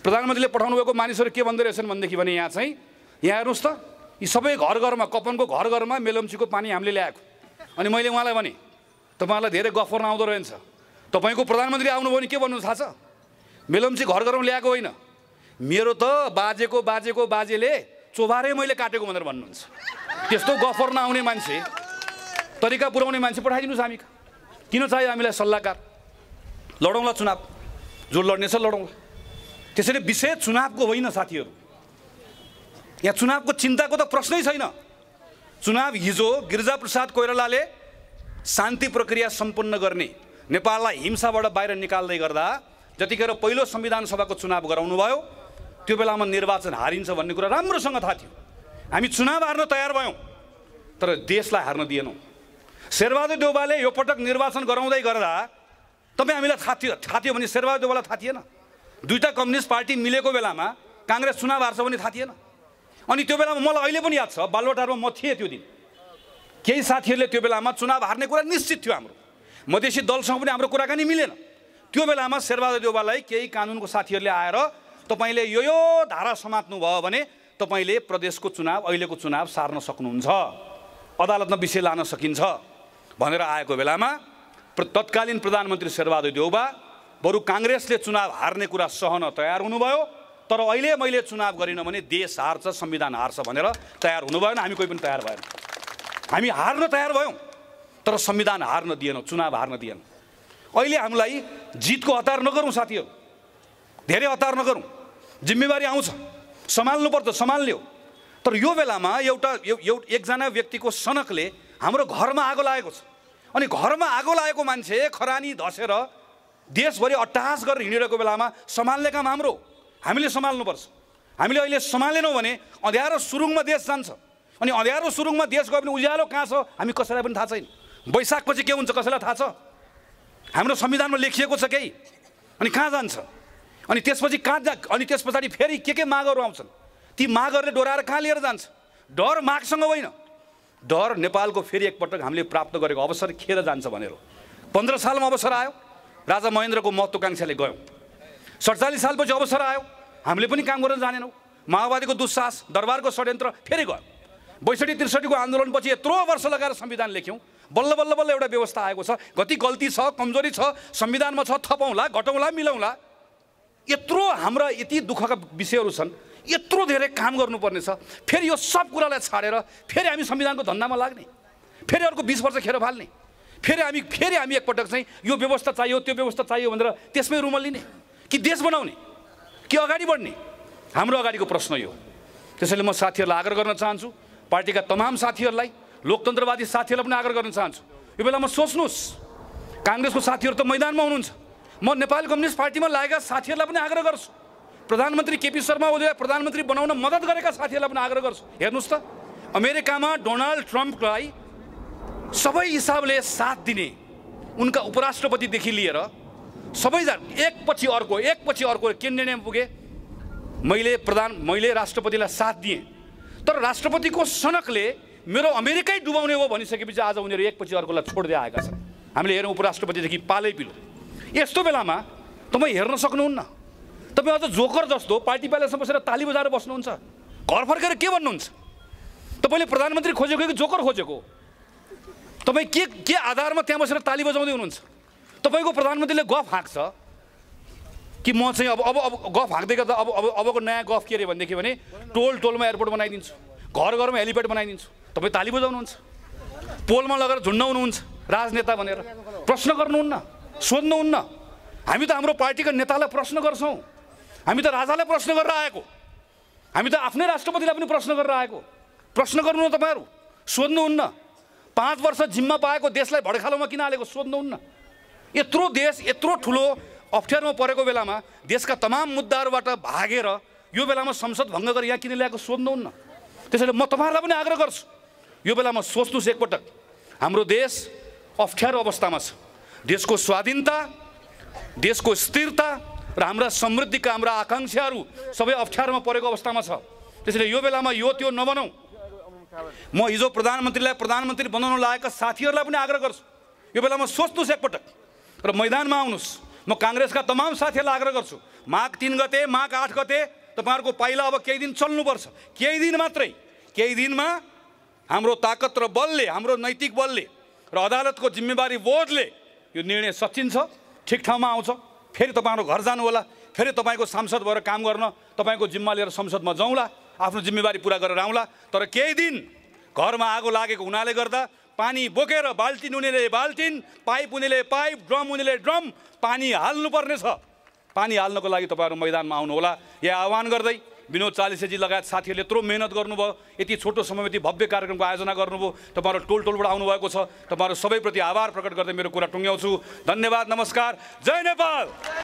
प्रधानमन्त्रीले पठाउनुभएको मानिसहरू के भन्दै रहेछन् भनेदेखि भने यहाँ हेर्नुहोस् त, यी सबै घर-घरमा, कपनको घर-घरमा मेलम्चीको पानी हामीले ल्याएको। अनि मैले उहाँलाई भने तपाईँहरूलाई धेरै गफ गर्न आउँदो रहेछ, तपाईँको प्रधानमन्त्री आउनुभयो भने के भन्नु थाहा छ? मेलम्ची घर-घरमा ल्याएको होइन, मेरो त बाजेको बाजेले चोबारै मैले काटेको भनेर भन्नुहुन्छ। त्यस्तो गफ गर्न आउने मान्छे, तरिका पुर्याउने मान्छे पठाइदिनुहोस्। हामी किन चाहियो हामीलाई सल्लाहकार? लडौँला चुनाव, जो लड्नेछ लडौँला। त्यसैले विषय चुनावको होइन साथीहरू, यहाँ चुनावको चिन्ताको त प्रश्नै छैन। चुनाव हिजो गिरिजाप्रसाद कोइरालाले शान्ति प्रक्रिया सम्पन्न गर्ने, नेपाललाई हिंसाबाट बाहिर निकाल्दै गर्दा जतिखेर पहिलो संविधान सभाको चुनाव गराउनु भयो, त्यो बेलामा निर्वाचन हारिन्छ भन्ने कुरा राम्रोसँग थाहा थियो। हामी चुनाव हार्न तयार भयौँ, तर तर देशलाई हार्न दिएनौँ। शेरबहादुर देउवाले यो पटक निर्वाचन गराउँदै गर्दा तपाईँ हामीलाई थाहा थियो भने शेरबहादुर देउवालाई थाहा थिएन? दुईटा कम्युनिस्ट पार्टी मिलेको बेलामा काङ्ग्रेस चुनाव हार्छ भने थाहा थिएन? अनि त्यो बेलामा मलाई अहिले पनि याद छ, बालुवाटारमा म थिएँ त्यो दिन। केही साथीहरूले त्यो बेलामा चुनाव हार्ने कुरा निश्चित थियो। हाम्रो मधेसी दलसँग पनि हाम्रो कुराकानी मिलेन। त्यो बेलामा शेरबहादुर देउवालाई केही कानुनको साथीहरूले आएर तपाईँले यो धारा समात्नु भयो भने तपाईँले प्रदेशको चुनाव, अहिलेको चुनाव सार्न सक्नुहुन्छ, अदालतमा विषय लान सकिन्छ भनेर आएको बेलामा तत्कालीन प्रधानमन्त्री शेरबहादुर देउवा बरु काङ्ग्रेसले चुनाव हार्ने कुरा सहन तयार हुनुभयो, तर अहिले मैले चुनाव गरिनँ भने देश हार्छ, संविधान हार्छ भनेर तयार हुनु भएन। हामी कोही पनि तयार भएन। हामी हार्न तयार भयौँ तर संविधान हार्न दिएनौँ, चुनाव हार्न दिएनौँ। अहिले हामीलाई जितको हतार नगरौँ साथीहरू, धेरै हतार नगरौँ। जिम्मेवारी आउँछ, सम्हाल्नुपर्छ, सम्हाल्यो। तर यो बेलामा एकजना व्यक्तिको सनकले हाम्रो घरमा आगो लागेको छ। अनि घरमा आगो लागेको मान्छे खरानी धसेर देशभरि अट्टहास गरेर हिँडिरहेको बेलामा सम्हाल्ने काम हाम्रो, हामीले सम्हाल्नुपर्छ। हामीले अहिले सम्हालेनौँ भने अँध्यारो सुरुङमा देश जान्छ। अनि अँध्यारो सुरुङमा देश गयो भने उज्यालो कहाँ छ हामी कसैलाई पनि थाहा छैन। वैशाखपछि के हुन्छ कसैलाई थाहा छ? हाम्रो संविधानमा लेखिएको छ केही, अनि कहाँ जान्छ? अनि त्यसपछि अनि त्यस पछाडि फेरि के मागहरू आउँछन्, ती मागहरूले डोराएर कहाँ लिएर जान्छ? डर मागसँग होइन, डर नेपालको फेरि एकपटक हामीले प्राप्त गरेको अवसर खेर जान्छ भनेर। 15 सालमा अवसर आयो, राजा महेन्द्रको महत्त्वाकांक्षाले गयौँ। 47 सालपछि अवसर आयो, हामीले पनि काम गर्न जानेनौँ। माओवादीको दुस्साहस, दरबारको षड्यन्त्र फेरि गयो। 62-63 को आन्दोलनपछि यत्रो वर्ष लगाएर संविधान लेख्यौँ, बल्ल बल्ल बल्ल एउटा व्यवस्था आएको छ। कति गल्ती छ, कमजोरी छ संविधानमा छ, थपौँला, घटाउँला, मिलाउँला। यत्रो हाम्रा यति दुःखका विषयहरू छन्, यत्रो धेरै काम गर्नुपर्ने छ। फेरि यो सब कुरालाई छाडेर फेरि हामी संविधानको धन्दामा लाग्ने, फेरि अर्को 20 वर्ष खेर फाल्ने, फेरि हामी एकपटक चाहिँ यो व्यवस्था चाहियो, त्यो व्यवस्था चाहियो भनेर त्यसमै रुमल लिने कि देश बनाउने कि अगाडि बढ्ने? हाम्रो अगाडिको प्रश्न यो। त्यसैले म साथीहरूलाई आग्रह गर्न चाहन्छु, पार्टीका तमाम साथीहरूलाई, लोकतन्त्रवादी साथीहरूलाई पनि आग्रह गर्न चाहन्छु, यो बेलामा सोच्नुहोस्। काङ्ग्रेसको साथीहरू त मैदानमा हुनुहुन्छ, म नेपाली कम्युनिस्ट पार्टीमा लागेका साथीहरूलाई पनि आग्रह गर्छु, प्रधानमन्त्री केपी शर्मा ओलीलाई प्रधानमन्त्री बनाउन मद्दत गरेका साथीहरूलाई पनि आग्रह गर्छु। हेर्नुहोस् त, अमेरिकामा डोनाल्ड ट्रम्पलाई सबै हिसाबले साथ दिने उनका उपराष्ट्रपतिदेखि लिएर सबैजना एकपछि अर्को के निर्णय पुगे? मैले राष्ट्रपतिलाई साथ दिएँ, तर राष्ट्रपतिको सनकले मेरो अमेरिकै डुबाउने हो भनिसकेपछि आज उनीहरू एकपछि अर्कोलाई छोड्दै आएका छन्। हामीले हेरौँ उपराष्ट्रपतिदेखि पालै पिलो। यस्तो बेलामा तपाईँ हेर्न सक्नुहुन्न, तपाईँ अझ जोकर जस्तो पार्टी पालासँग बसेर ताली बजाएर बस्नुहुन्छ, घर फर्केर के भन्नुहुन्छ? तपाईँले प्रधानमन्त्री खोजेको कि जोकर खोजेको? तपाईँ के आधारमा त्यहाँ बसेर ताली बजाउँदै हुनुहुन्छ? तपाईँको प्रधानमन्त्रीले गफ हाँक्छ कि म चाहिँ अब गफ हाँक्दै गर्दा अबको नयाँ गफ के अरे भनेदेखि भने टोलमा एयरपोर्ट बनाइदिन्छु, घरमा हेलिप्याड बनाइदिन्छु। तपाईँ ताली बजाउनुहुन्छ, पोलमा लगेर झुन्डाउनुहुन्छ राजनेता भनेर। प्रश्न गर्नुहुन्न, सोध्नुहुन्न। हामी त हाम्रो पार्टीका नेतालाई प्रश्न गर्छौँ, हामी त राजालाई प्रश्न गरेर आएको, हामी त आफ्नै राष्ट्रपतिलाई पनि प्रश्न गरेर आएको। प्रश्न गर्नु न, तपाईँहरू सोध्नुहुन्न। 5 वर्ष जिम्मा पाएको देशलाई भडखालोमा किन हालेको सोध्नुहुन्न? यत्रो देश यत्रो ठुलो अप्ठ्यारोमा परेको बेलामा देशका तमाम मुद्दाहरूबाट भागेर यो बेलामा संसद भङ्ग गरेर यहाँ किन ल्याएको सोध्नुहुन्न? त्यसैले म तपाईँहरूलाई पनि आग्रह गर्छु, यो बेलामा सोच्नुहोस् एकपटक। हाम्रो देश अप्ठ्यारो अवस्थामा छ। देशको स्वाधीनता, देशको स्थिरता र हाम्रा समृद्धिका हाम्रा आकाङ्क्षाहरू सबै अप्ठ्यारोमा परेको अवस्थामा छ। त्यसैले यो बेलामा यो त्यो नबनाऊ। म हिजो प्रधानमन्त्रीलाई प्रधानमन्त्री बनाउन लागेका साथीहरूलाई पनि आग्रह गर्छु, यो बेलामा सोच्नुहोस् एकपटक र मैदानमा आउनुहोस्। म काङ्ग्रेसका तमाम साथीहरूलाई आग्रह गर्छु, माघ 3 गते, माघ 8 गते तपाईँहरूको पाइला अब केही दिन चल्नुपर्छ, केही दिन मात्रै। केही दिनमा हाम्रो ताकत र बलले, हाम्रो नैतिक बलले र अदालतको जिम्मेवारी बोधले यो निर्णय सचिन्छ, ठिक ठाउँमा आउँछ। फेरि तपाईँहरू घर जानु होला, फेरि तपाईँको सांसद भएर काम गर्न तपाईँको जिम्मा लिएर संसदमा जाउँला, आफ्नो जिम्मेवारी पुरा गरेर आउँला। तर केही दिन घरमा आगो लागेको हुनाले गर्दा पानी बोकेर बाल्टिन उनीले बाल्टिन, पाइप उनीले पाइप, ड्रम उनीले ड्रम, पानी हाल्नुपर्ने छ। पानी हाल्नको लागि तपाईँहरू मैदानमा आउनुहोला, यहाँ आह्वान गर्दै विनोद चालिसेजी लगायत साथीहरूले यत्रो मेहनत गर्नुभयो, यति छोटो समयमा यति भव्य कार्यक्रमको आयोजना गर्नुभयो, तपाईँहरू टोलबाट आउनुभएको छ। तपाईँहरू सबैप्रति आभार प्रकट गर्दै मेरो कुरा टुङ्ग्याउँछु। धन्यवाद, नमस्कार, जय नेपाल।